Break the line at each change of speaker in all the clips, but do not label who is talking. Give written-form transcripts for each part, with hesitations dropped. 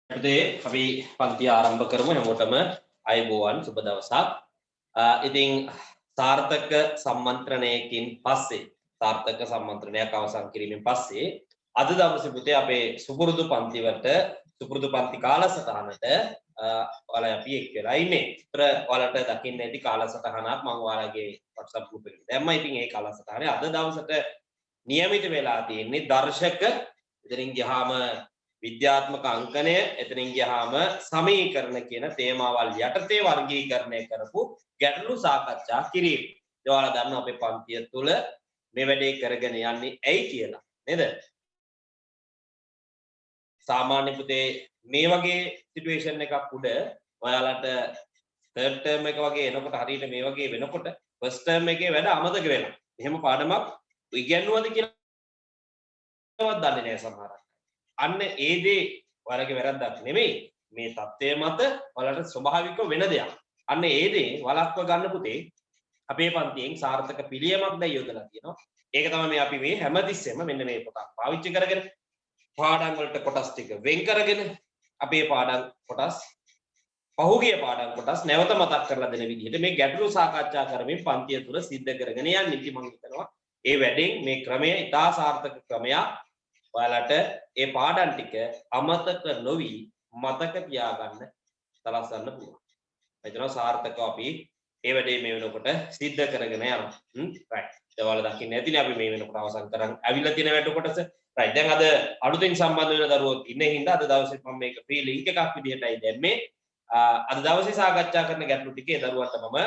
Today අපි පන්ති ආරම්භ කරමු හැමෝටම අයබෝවන් සුබ දවසක්. ඉතින් සාර්ථක සම්මන්ත්‍රණයකින් පස්සේ සාර්ථක සම්මන්ත්‍රණයක් අවසන් කිරීමෙන් පස්සේ අද දවසේ පුතේ අපේ සුපුරුදු පන්ති වලට සුපුරුදු පන්ති කාලසටහනට ඔයාලා අපි එක් වෙලා ඉන්නේ. ඒතර ඔයාලට දකින්න ඇති කාලසටහනක් මම ඔයාලගේ WhatsApp group එකට දැම්මා. ඉතින් ඒ කාලසටහනේ අද දවසට નિયમિત වෙලා තියෙන්නේ දර්ශක ඉතින් ගියාම විද්‍යාත්මක අංකණය එතනින් ගියාම සමීකරණ කියන තේමාවල් යටතේ වර්ගීකරණය කරපු ගැටලු සාකච්ඡා කිරීම. ඒ ඔයාලා දන්නවා අපේ පන්තිය තුල මේ වැඩේ කරගෙන යන්නේ ඇයි කියලා නේද? සාමාන්‍ය පුතේ මේ වගේ සිටුේෂන් එකක් උඩ ඔයාලට third term එක වගේ එනකොට හරියට මේ වගේ වෙනකොට first term එකේ වැඩ අමතක වෙනවා. එහෙම පාඩමක් ඉගෙනුවද කියලාවත් දන්නේ නැහැ සමහර අය. අන්න ඒ දේ ඔයාලගේ වැරද්දක් නෙමෙයි. මේ தත්ත්වය මත ඔයාලට ස්වභාවිකව වෙන දෙයක්. අන්න ඒ දේ වළක්ව ගන්න පුතේ අපේ පන්තියෙන් සාර්ථක පිළියමක් දැන් යොදලා තියෙනවා. ඒක තමයි මේ අපි මේ හැමතිස්සෙම මෙන්න මේ පොතක් පාවිච්චි කරගෙන පාඩම් වලට කොටස් ටික වෙන් කරගෙන අපේ පාඩම් කොටස් පහුගිය පාඩම් කොටස් නැවත මතක් කරලා දෙන විදිහට මේ ගැටලු සාකච්ඡා කරමින් පන්තිය තුල සිද්ධ කරගෙන යන්නේ. ඉතින් මම හිතනවා ඒ වැඩෙන් මේ ක්‍රමය ඉතා සාර්ථක ක්‍රමයක්. ඔයාලට ඒ පාඩම් ටික අමතක නොවි මතක තියාගන්න සලස්වන්න පුළුවන්. එතන සාර්ථකව අපි ඒ වැඩේ මේ වෙනකොට සිද්ධ කරගෙන යනවා. රයිට්. ඒ ඔයාලා දකින්න ඇතිනේ අපි මේ වෙනකොට අවසන් කරන් ඇවිල්ලා තියෙන වැඩ කොටස. රයිට්. දැන් අද අලුතෙන් සම්බන්ධ වෙන දරුවෝ ඉන්නේ හින්දා අද දවසේ මම මේක ෆ්‍රී ලින්ක් එකක් විදිහටයි දැම්මේ. අද දවසේ සාකච්ඡා කරන ගැටලු ටිකේ දරුවන්ට මම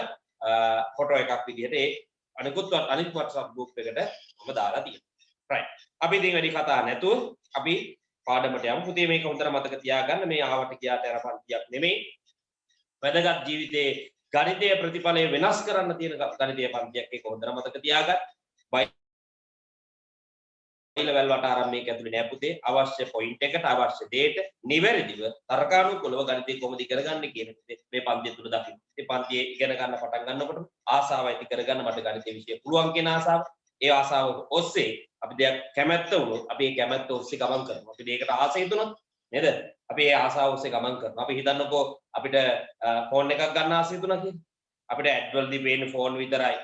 ෆොටෝ එකක් විදිහට ඒ අනිත් WhatsApp group එකට මම දාලා තියෙනවා. රයිට්. අපි ඉතින් වැඩි කතා නැතුව අපි පාඩමට යමු. පුතේ මේක හොඳට මතක තියාගන්න. මේ ආවට ගියාට යන පන්තියක් නෙමෙයි. වැදගත් ජීවිතේ ගණිතයේ ප්‍රතිඵලය වෙනස් කරන්න තියෙන ගණිතයේ පන්තියක් ඒක හොඳට මතක තියාගන්න. බයිලවල් වට ආරම්භ මේක ඇතුලේ නෑ පුතේ. අවශ්‍ය පොයින්ට් එකට අවශ්‍ය දෙයට නිවැරදිව තර්කානුකූලව ගණිතය කොහොමද ඉගෙන ගන්න කියන මේ පන්තිය තුල දකින්න. මේ පන්තියේ ඉගෙන ගන්න පටන් ගන්නකොට ආසාව ඇති කරගන්න මට ගණිතයේ විෂය පුළුවන් කියන ආසාව. ඒ ආසාව ඔස්සේ අපි දෙයක් කැමැත්ත වුණොත් අපි ඒ කැමැත්ත ඔස්සේ ගමන් කරනවා. අපි දෙයකට ආස හිතුනොත් නේද? අපි ඒ ආසාව ඔස්සේ ගමන් කරනවා. අපි හිතන්නකෝ අපිට ෆෝන් එකක් ගන්න ආස හිතුණා කියලා. අපිට ඇඩ් වලදී පේන්නේ ෆෝන් විතරයි.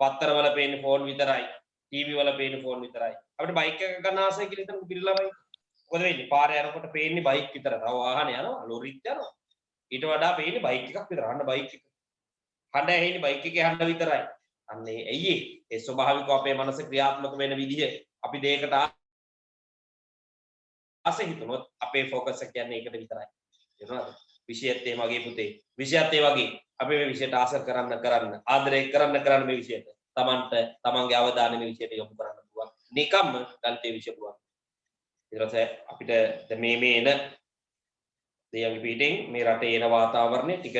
පත්තර වල පේන්නේ ෆෝන් විතරයි. ටීවී වල පේන්නේ ෆෝන් විතරයි. අපිට බයික් එකක් ගන්න ආසයි කියලා හිතන්නකෝ පිළිලා බයික්. මොකද වෙන්නේ? පාරේ යනකොට පේන්නේ බයික් විතරයි. තව වාහන යනවා, ලොරිත් යනවා. ඊට වඩා පේන්නේ බයික් එකක් විතරයි. අන්න බයික් එක. හඬ ඇහෙන්නේ බයික් එකේ හඬ විතරයි. අන්නේ ඇයි ඒ ස්වභාවිකව අපේ මනස ක්‍රියාත්මක වෙන විදිහ අපි දෙයකට ආස හිතුනොත් අපේ ફોකස් එක කියන්නේ ඒකට විතරයි. තේරුණාද? විෂයත් ඒ වගේ පුතේ. විෂයත් ඒ වගේ. අපි මේ විෂයට ආස කරන්න ආදරය කරන්න මේ විෂයට. තමන්ගේ අවධානය මේ විෂයට යොමු කරන්න පුළුවන්. නිකම්ම ගණිතයේ විෂය පුළුවන්. ඊට පස්සේ අපිට මේ එන දෙයගේ පිටින් මේ රටේ එන වාතාවරණය ටික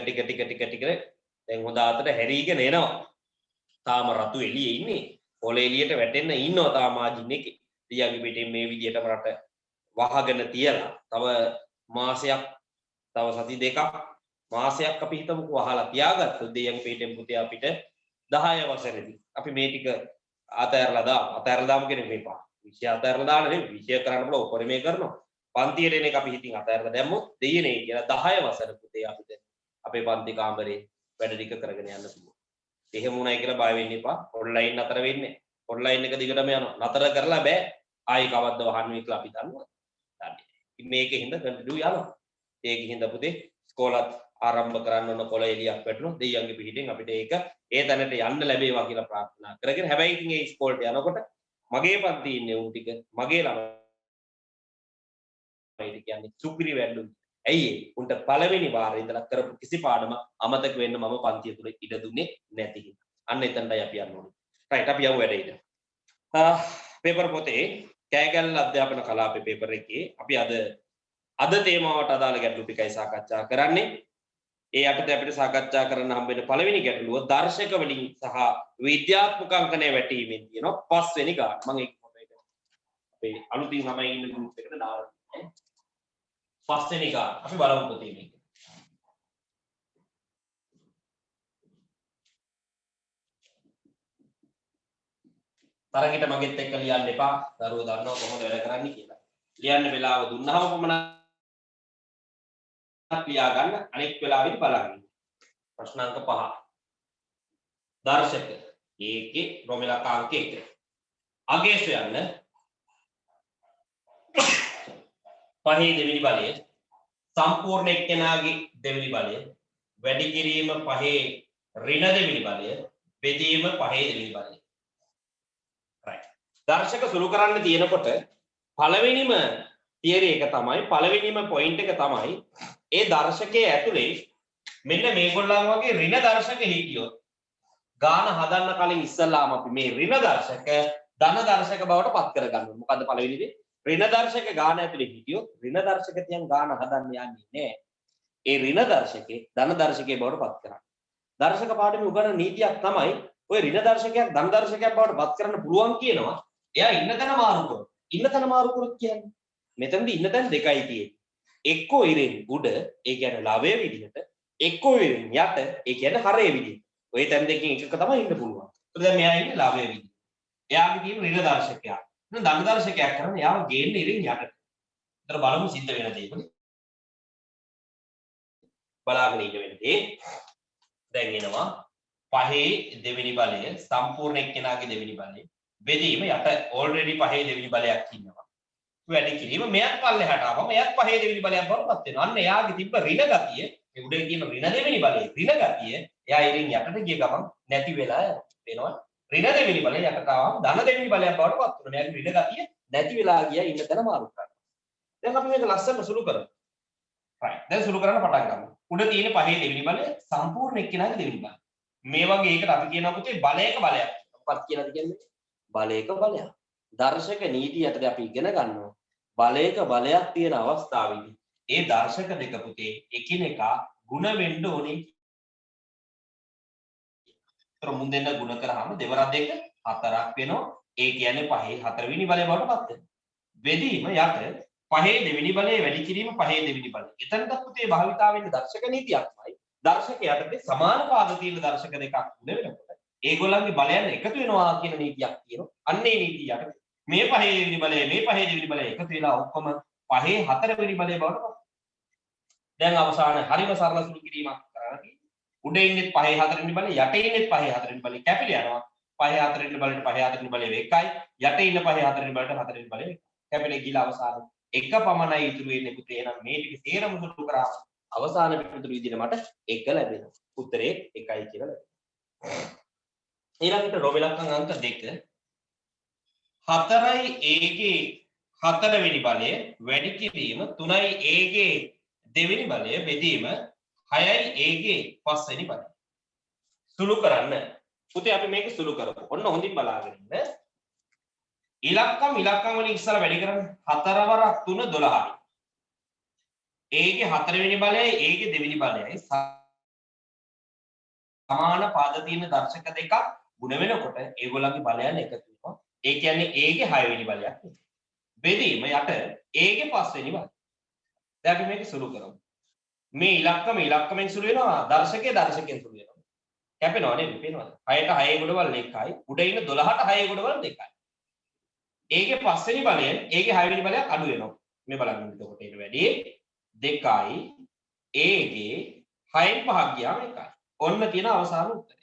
දැන් හොඳ අතට හැරීගෙන එනවා. තාම රතු එළියේ ඉන්නේ. පොළේ එළියට වැටෙන්න ඉන්නවා තාම මාජින් එකේ. ඊයගේ පිටින් මේ විදියටම රට වහගෙන තියලා තව මාසයක් තව සති දෙකක් මාසයක් අපි හිතමුකෝ වහලා තියාගත්තොත් ඊයගේ පිටින් පුතේ අපිට 10 වසරේදී අපි මේ ටික අතහැරලා දාමු කියන මේපා. විෂය අතහැරලා දාන්න නෙවෙයි විෂය කරන්න බල උපරිමේ කරනවා. පන්තියට එන එක අපි හිතින් අතහැරලා දැම්මොත් දෙයියනේ කියලා 10 වසර පුතේ අපිට අපේ පන්ති කාමරේ වැඩ ටික කරගෙන යන්න පුළුවන්. එහෙම වුණයි කියලා බය වෙන්න එපා. ඔන්ලයින් නතර වෙන්නේ. ඔන්ලයින් එක දිගටම යනවා. නතර කරලා බෑ. ආයි කවද්ද වහන්නේ කියලා අපි දන්නවා. දන්නේ. මේකෙන් හින්දා කන්ටිනියු යනවා. ඒකෙන් හින්දා පුතේ ස්කෝලත් ආරම්භ කරන්න ඕන කොළ එළියක් වැටුණොත් දෙයියන්ගේ පිටින් අපිට ඒක ඒ තැනට යන්න ලැබේවා කියලා ප්‍රාර්ථනා කරගෙන හැබැයි ඉතින් ඒ ස්කෝලට යනකොට මගේ පන්ති ඉන්නේ උන් ටික මගේ ළමයි කියන්නේ සුපිරි වැල්ලු. ඇයි උන්ට පළවෙනි වාරේ ඉඳලා කරපු කිසි පාඩමක් අමතක වෙන්න මම පන්තිය තුල ඉඩ දුන්නේ නැති හින්දා. අන්න එතනටයි අපි යන්න ඕනේ. රයිට් අපි යමු වැඩේට. පේපර් පොතේ කෑගල්ල අධ්‍යාපන කලාපේ පේපර් එකේ අපි අද තේමාවට අදාළ ගැටලු ටිකයි සාකච්ඡා කරන්නේ. ඒ යටතේ අපිට සාකච්ඡා කරන්න හම්බ වෙන පළවෙනි ගැටලුව දර්ශක වලින් සහ විද්‍යාත්මක අංකණය වැටීමෙන් තියෙනවා පස්වෙනි ගාන. මම ඒක අපේ අලුතින් ළමයි ඉන්න ගෲප් එකට දාලා පස්වෙනි ගාන. අපි බලමු පුතේ මේක. තරගෙට මගෙත් එක්ක ලියන්න එපා. දරුවෝ දන්නවා කොහොමද වැඩ කරන්නේ කියලා. ලියන්න වෙලාව දුන්නාම පමණයි ලියා ගන්න අනෙක් වෙලාවෙදි බලන්න. ප්‍රශ්න අංක 5. දර්ශක ඒකේ රෝම ඉලක්ක අංක 1. අගය සොයන්න. පහේ දෙවෙනි බලය සම්පූර්ණ එක්කෙනාගේ දෙවෙනි බලය වැඩි කිරීම පහේ ඍණ දෙවෙනි බලය බෙදීම පහේ දෙවෙනි බලය. right. දර්ශක සුළු කරන්න තියෙනකොට පළවෙනිම තියරි එක තමයි පළවෙනිම පොයින්ට් එක තමයි ඒ දර්ශකයේ ඇතුලේ මෙන්න මේගොල්ලන් වගේ ඍණ දර්ශක හිටියොත් ගාන හදන්න කලින් ඉස්සල්ලාම අපි මේ ඍණ දර්ශක ධන දර්ශක බවට පත් කරගන්න ඕනේ. මොකද්ද පළවෙනි දේ? ඍණ දර්ශක ගාන ඇතුලේ හිටියොත් ඍණ දර්ශක තියන් ගාන හදන්න යන්නේ නැහැ. ඒ ඍණ දර්ශකේ ධන දර්ශකයේ බවට පත් කරන්න. දර්ශක පාඩමේ උගන්වන නීතියක් තමයි ඔය ඍණ දර්ශකයක් ධන දර්ශකයක් බවට පත් කරන්න පුළුවන් කියනවා. එයා ඉන්න තැන මාරු කරොත්. ඉන්න තැන මාරු කරොත් කියන්නේ මෙතනදී ඉන්න තැන දෙකයි තියෙන්නේ. එක්කෝ ඉරෙන් උඩ ඒ කියන්නේ ලවයේ විදිහට එක්කෝ ඉරෙන් යට ඒ කියන්නේ හරයේ විදිහට. ඔය තැන් දෙකකින් එකක තමයි ඉන්න පුළුවන්. ඒත් දැන් මෙයා ඉන්නේ ලවයේ විදිහට. එයාගේ තියෙන ඍණ දර්ශකයක්. දැන් ධන දර්ශකයක් කරන එයාව ගේන්නේ ඉරෙන් යට. ඒතර බලමු සිද්ධ වෙන දේ. බලාගෙන ඉන්න වෙන්නේ. දැන් එනවා පහේ දෙවෙනි බලය සම්පූර්ණ එක්කෙනාගේ දෙවෙනි බලය බෙදීම යට ඔල්රෙඩි පහේ දෙවෙනි බලයක් ඉන්නවා. වැඩි කිරීම මෙයත් පල්ලෙහාට ආවම මෙයත් පහේ දෙවෙනි බලයක් බවට පත් වෙනවා. අන්න එයාගේ තිබ්බ ඍණ ගතිය මේ උඩේ තියෙන ඍණ දෙවෙනි බලයේ ඍණ ගතිය එයා ඉරින් යටට ගිය ගමන් නැති වෙලා වෙනවා. ඍණ දෙවෙනි බලය යටට ආවම ධන දෙවෙනි බලයක් බවට පත් වෙනවා. මෙයාගේ ඍණ ගතිය නැති වෙලා ගියා ඉන්න තැන මාරු කරනවා. දැන් අපි මේක ලස්සනට සුළු කරමු. right. දැන් සුළු කරන්න පටන් ගමු. උඩ තියෙන පහේ දෙවෙනි බලය සම්පූර්ණ එක්කෙනාගේ දෙවෙනි බලය. මේ වගේ එකට අපි කියනවා පුතේ බලයක බලයක්. මොකක්ද කියලාද කියන්නේ? බලයක බලයක්. දර්ශක නීතිය යටතේ අපි ඉගෙන ගන්නවා. බලයක බලයක් තියෙන අවස්ථාවේදී ඒ දර්ශක දෙක පුතේ එකිනෙකා ಗುಣ වෙන්න ඕනේ. ඒතර මුන් දෙන්න ಗುಣ කරාම දෙවරක් දෙක හතරක් වෙනවා. ඒ කියන්නේ පහේ හතරවෙනි බලය බවට පත් වෙනවා. බෙදීම යට පහේ දෙවෙනි බලය වැඩි කිරීම පහේ දෙවෙනි බලය. එතනට පුතේ භාවිතා වෙන දර්ශක නීතියක්මයි. දර්ශක යටතේ සමාන පාද තියෙන දර්ශක දෙකක් උන වෙනකොට ඒගොල්ලන්ගේ බලයන් එකතු වෙනවා කියන නීතියක් තියෙනවා. අන්නේ නීතිය යටතේ මේ පහේ දෙවෙනි බලය මේ පහේ දෙවෙනි බලය එකතු වෙලා ඔක්කොම පහේ හතරවෙනි බලය බවට පත්. දැන් අවසාන හරිම සරල සුළු කිරීමක් කරන්නේ. උඩ ඉන්නේ පහේ හතරවෙනි බලය යට ඉන්නේ පහේ හතරවෙනි බලය කැපිලා යනවා. පහේ හතරවෙනි බලයට පහේ හතරවෙනි බලය එකයි යට ඉන්න පහේ හතරවෙනි බලයට හතරවෙනි බලය කැපිලා ගිහලා අවසාන එක පමණයි ඉතුරු වෙන්නේ පුතේ. එහෙනම් මේ ටික තේරම සුළු කරා අවසාන පිටුතුරු විදිහට මට 1 ලැබෙනවා. උත්තරේ 1යි කියලා ලැබෙනවා. ඊළඟට රෝම ඉලක්කම් අංක 2 4යි a ගේ හතරවෙනි බලය වැඩි කිරීම 3යි a ගේ දෙවෙනි බලය බෙදීම 6යි a ගේ පස්වෙනි බලය. සුළු කරන්න. පුතේ අපි මේක සුළු කරමු. ඔන්න හොඳින් බලාගෙන ඉන්න. ඉලක්කම් වලින් ඉස්සලා වැඩි කරන්න 4 වරක් 3 12යි. a ගේ හතරවෙනි බලයයි a ගේ දෙවෙනි බලයයි සමාන පාද තියෙන දර්ශක දෙකක් ගුණ වෙනකොට ඒගොල්ලන්ගේ බලයන් එකතු වෙනවා. ඒ කියන්නේ a ගේ 6 වෙනි බලයක්. බෙදීම යට a ගේ 5 වෙනි බලය. දැන් අපි මේක සුළු කරමු. මේ ඉලක්කමෙන් සුළු වෙනවා දර්ශකයෙන් සුළු වෙනවා. කැපෙනවා නේද? පේනවද? 6ට 6 ගොඩවල් 1යි. උඩ ඉන්න 12ට 6 ගොඩවල් 2යි. a ගේ 5 වෙනි බලයෙන් a ගේ 6 වෙනි බලයක් අඩු වෙනවා. මේ බලන්න එතකොට ඊට වැඩි 2යි a ගේ 6න් 5ක් ගියාම 1යි. ඔන්න තියෙන අවසාන උත්තරය.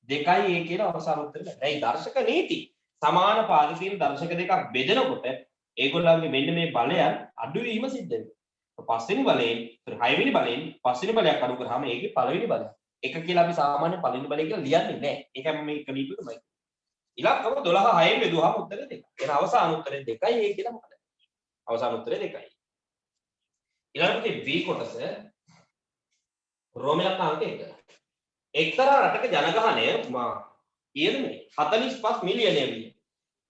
2යි a කියන අවසාන උත්තරය. දැන් දර්ශක නීති සමාන පාද තියෙන දර්ශක දෙකක් බෙදනකොට ඒගොල්ලන්ගේ මෙන්න මේ බලයන් අඩු වීම සිද්ධ වෙනවා. 5 වෙනි බලයෙන් 6 වෙනි බලයෙන් 5 වෙනි බලයක් අඩු කරාම ඒකේ පළවෙනි බලය. එක කියලා අපි සාමාන්‍ය පළවෙනි බලය කියලා ලියන්නේ නැහැ. ඒකයි මම මේක ලියපුවමයි. ඉලක්කම 12 6න් බෙදුවාම උත්තරය 2යි. එහෙනම් අවසාන උත්තරය 2යි a කියලා මොකද? අවසාන උත්තරය 2යි. ඊළඟට B කොටස රෝම ඉලක්ක අංක 1. එක්තරා රටක ජනගහනය කියන්නේ 45 මිලියනය විය.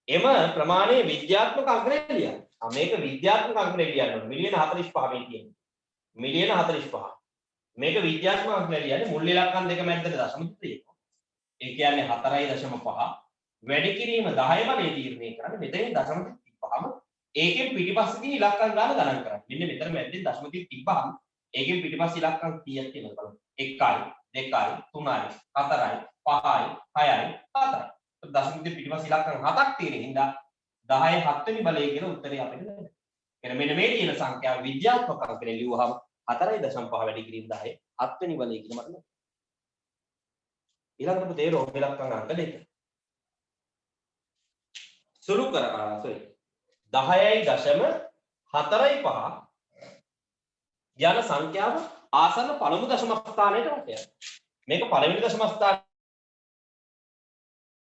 එම ප්‍රමාණය විද්‍යාත්මක අංකණය ලියන්න. මේක විද්‍යාත්මක අංකණය ලියන්න ඕනේ. මිලියන 45 මේ තියෙන්නේ. මිලියන 45. මේක විද්‍යාත්මක අංකණය ලියන්නේ මුල් ඉලක්කම් දෙක මැද්දට දශම තියෙනවා. ඒ කියන්නේ 4.5 වැඩි කිරීම 10 බලය තීරණය කරන්නේ මෙතනින් දශම 35ම ඒකෙන් පිටිපස්සේදී ඉලක්කම් ගන්න ගණන් කරන්නේ. මෙන්න මෙතන මැද්දෙන් දශම 35ම ඒකෙන් පිටිපස්සේ ඉලක්කම් කීයක් තියෙනවද බලන්න. 1යි 2යි 3යි 4යි 5යි 6යි 7යි. දශම 35 පිටිපස්සේ ඉලක්කම් 7ක් තියෙන හින්දා 10 7 වෙනි බලය කියන උත්තරය අපිට ලැබෙනවා. එහෙනම් මෙන්න මේ තියෙන සංඛ්‍යාව විද්‍යාත්මක අංකණය ලියුවාම 4.5 වැඩි කිරීම 10 7 වෙනි බලය කියලා මට ඊළඟට පුතේ රෝම ඉලක්කම් අංක දෙක සුළු කර sorry 10.45 යන සංඛ්‍යාව ආසන්න පළමු දශම ස්ථානයට වටය. මේක පළවෙනි දශම ස්ථානය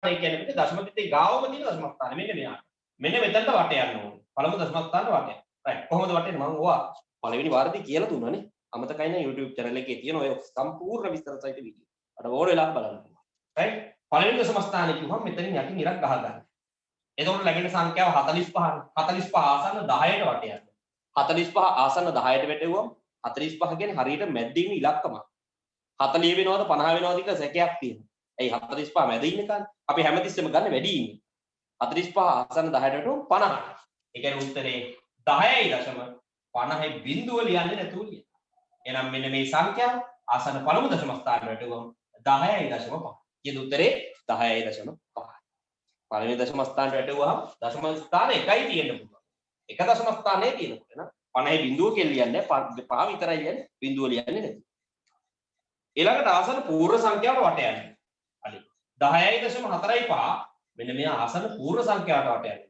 කියන්නේ පුතේ දශම පිටේ ගාවම තියෙන දශම ස්ථානය. මෙන්න මෙයා. මෙන්න මෙතනට වට යන්න ඕනේ. පළමු දශම ස්ථානට වට යන්න. right. කොහොමද වටෙන්නේ? මම ඕවා පළවෙනි වාරදී කියලා දුන්නානේ. අමතකයි නම් YouTube channel එකේ තියෙන ඔය සම්පූර්ණ විස්තර සහිත වීඩියෝ. අර ඕන වෙලාවක බලන්න. right. පළවෙනි දශම ස්ථානය කිව්වම මෙතනින් යටින් ඉරක් ගහ ගන්න. එතකොට ලැබෙන සංඛ්‍යාව 45. 45 ආසන්න 10ට වට යන්න. 45 ආසන්න 10ට වැටෙවුවම 45 කියන්නේ හරියට මැද්දේ ඉන්න ඉලක්කමක්. 40 වෙනවද 50 වෙනවද කියලා සැකයක් තියෙනවා. ඇයි 45 මැද ඉන්න කානේ? අපි හැමතිස්සෙම ගන්න වැඩි ඉන්නේ. 45 ආසන්න 10ට වැටුවම 50. ඒ කියන්නේ උත්තරේ 10.50 බිඳුව ලියන්නේ නැතුව ලියන්න. එහෙනම් මෙන්න මේ සංඛ්‍යාව ආසන්න පළමු දශම ස්ථානයට වැටුවම 10.5. කියන උත්තරේ 10.5. පළවෙනි දශම ස්ථානට වැටුවාම දශම ස්ථාන එකයි තියෙන්න පුළුවන්. එක දශම ස්ථානයේ තියෙනකොට නේද? 50 බිඳුව කියලා ලියන්නේ 5 විතරයි ලියන්නේ බිඳුව ලියන්නේ නැති. ඊළඟට ආසන්න පූර්ව සංඛ්‍යාවට වට යන්නේ. හරි. 10.45 මෙන්න මෙයා ආසන්න පූර්ව සංඛ්‍යාවට වට යන්නේ.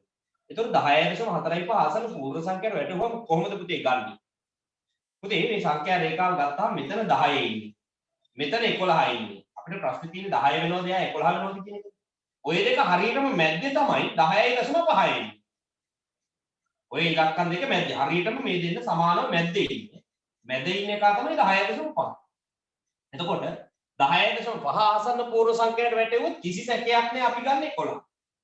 ඒතකොට 10.45 ආසන්න පූර්ව සංඛ්‍යාවට වැටුවම කොහොමද පුතේ ගන්නෙ? පුතේ මේ සංඛ්‍යා රේඛාව ගත්තාම මෙතන 10 ඉන්නේ. මෙතන 11 ඉන්නේ. අපිට ප්‍රශ්නේ තියෙන්නේ 10 වෙනවද එයා 11 වෙනවද කියන එක. ඔය දෙක හරියටම මැද්දේ තමයි 10.5 එන්නේ. ඔය ඉලක්කම් දෙක මැද්දේ හරියටම මේ දෙන්න සමානව මැද්දේ ඉන්නේ. මැද්දේ ඉන්න එක තමයි 10.5. එතකොට 10.5 ආසන්න පූර්ව සංඛ්‍යාවට වැටෙවුවොත් කිසි සැකයක් නැහැ අපි ගන්න 11.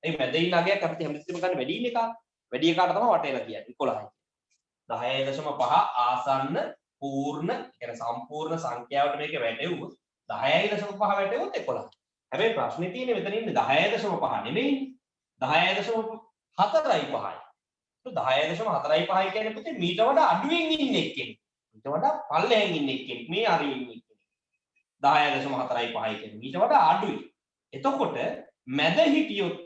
ඒ මැද්දේ ඉන්න අගයක් අපිට හැමතිස්සෙම ගන්න වැඩි ඉන්න එක. වැඩි එකාට තමයි වටේලා කියන්නේ 11යි. 10.5 ආසන්න පූර්ණ කියන්නේ සම්පූර්ණ සංඛ්‍යාවට මේක වැටෙවුවොත් 10.5 වැටෙවුවොත් 11. හැබැයි ප්‍රශ්නේ තියෙන්නේ මෙතන ඉන්නේ 10.5 නෙමෙයි 10.45යි. 10.45 කියන්නේ පුතේ මීට වඩා අඩුවෙන් ඉන්න එක්කෙනෙක්. මීට වඩා පල්ලෙහෙන් ඉන්න එක්කෙනෙක්. මේ හරිය ඉන්න එක්කෙනෙක්. 10.45 කියන්නේ මීට වඩා අඩුයි. එතකොට මැද හිටියොත්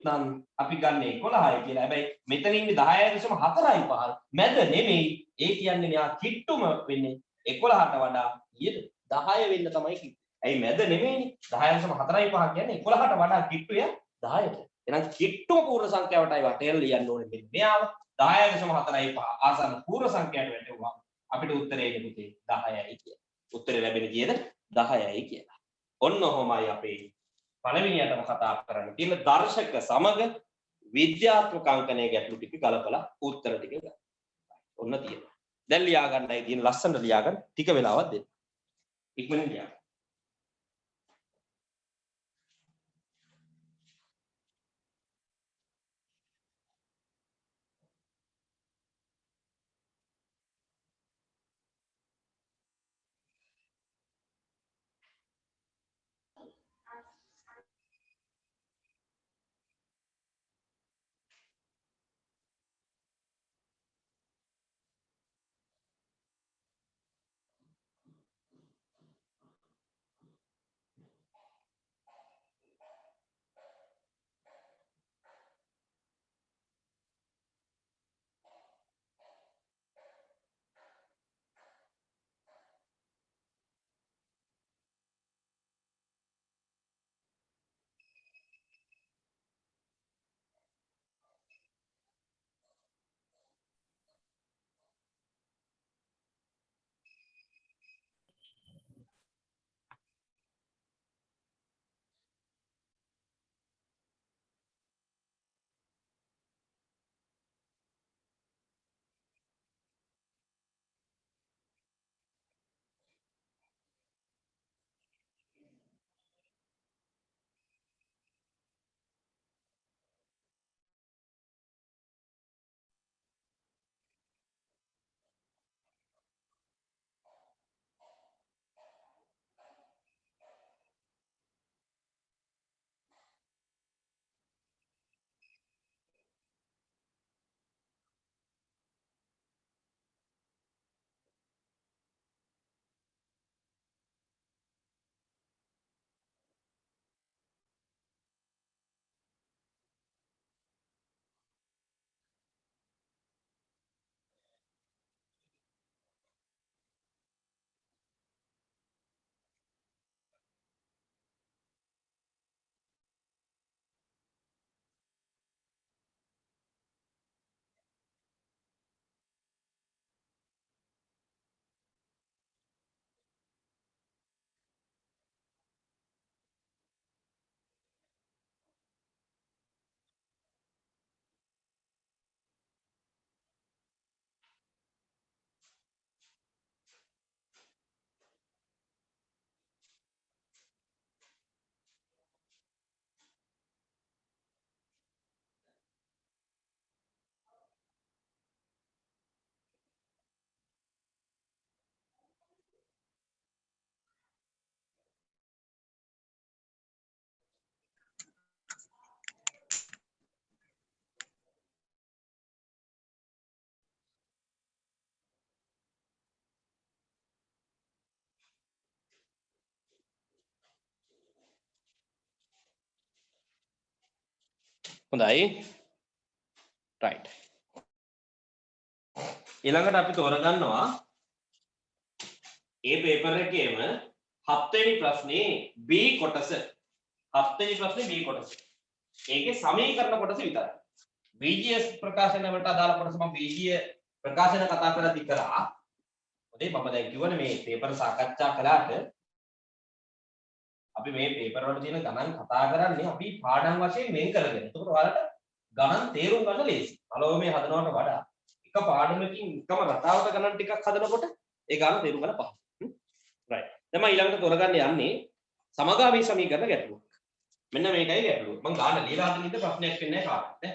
නම් අපි ගන්න 11යි කියලා. හැබැයි මෙතන ඉන්නේ 10.45 මැද නෙමෙයි. ඒ කියන්නේ මෙයා කිට්ටුම වෙන්නේ 11ට වඩා 10 වෙන්න තමයි කිව්වේ. ඇයි මැද නෙමෙයිනේ 10.45 කියන්නේ 11ට වඩා කිට්ටුය 10ට. එහෙනම් කිට්ටුම පූර්ණ සංඛ්‍යාවටයි වටේල ලියන්න ඕනේ මෙන්න මෙයාව 10.45 ආසන්න පූර්ණ සංඛ්‍යාවට වැටෙවුවා අපිට උත්තරේ එන්නේ පුතේ 10යි කියලා. උත්තරේ ලැබෙන්නේ කීයද 10යි කියලා. ඔන්න ඔහොමයි අපේ පළවෙනියටම කතා කරන්න තියෙන දර්ශක සමග විද්‍යාත්මක අංකණයේ ගැටලු ටික ගලපලා උත්තර ටික ගන්න. ඔන්න තියෙනවා. දැන් ලියා ගන්නයි තියෙන ලස්සනට ලියා ගන්න ටික වෙලාවක් දෙන්න. ඉක්මනින් ලියා. හොඳයි right ඊළඟට අපි තෝරගන්නවා ඒ පේපර් එකේම 7 වෙනි ප්‍රශ්නේ B කොටස 7 වෙනි ප්‍රශ්නේ B කොටස ඒකේ සමීකරණ කොටස විතරයි BGS ප්‍රකාශන වලට අදාළ කොටස මම BGS ප්‍රකාශන කතා කරලා ඉතරා ඔතේ මම දැන් කියවනේ මේ පේපර් සාකච්ඡා කළාට අපි මේ පේපර් වල තියෙන ගණන් කතා කරන්නේ අපි පාඩම් වශයෙන් වෙන් කරගෙන. එතකොට ඔයාලට ගණන් තේරුම් ගන්න ලේසි. අලෝමේ හදනවට වඩා එක පාඩමකින් එකම රටාවක ගණන් ටිකක් හදනකොට ඒ ගණන් තේරුම් ගන්න පහසුයි. right. දැන් මම ඊළඟට තෝරගන්න යන්නේ සමගාමී සමීකරණ ගැටලුවක්. මෙන්න මේකයි ගැටලුව. මම ගාන ලියලා හදන ඉඳ ප්‍රශ්නයක් වෙන්නේ නැහැ කාටවත් ඈ.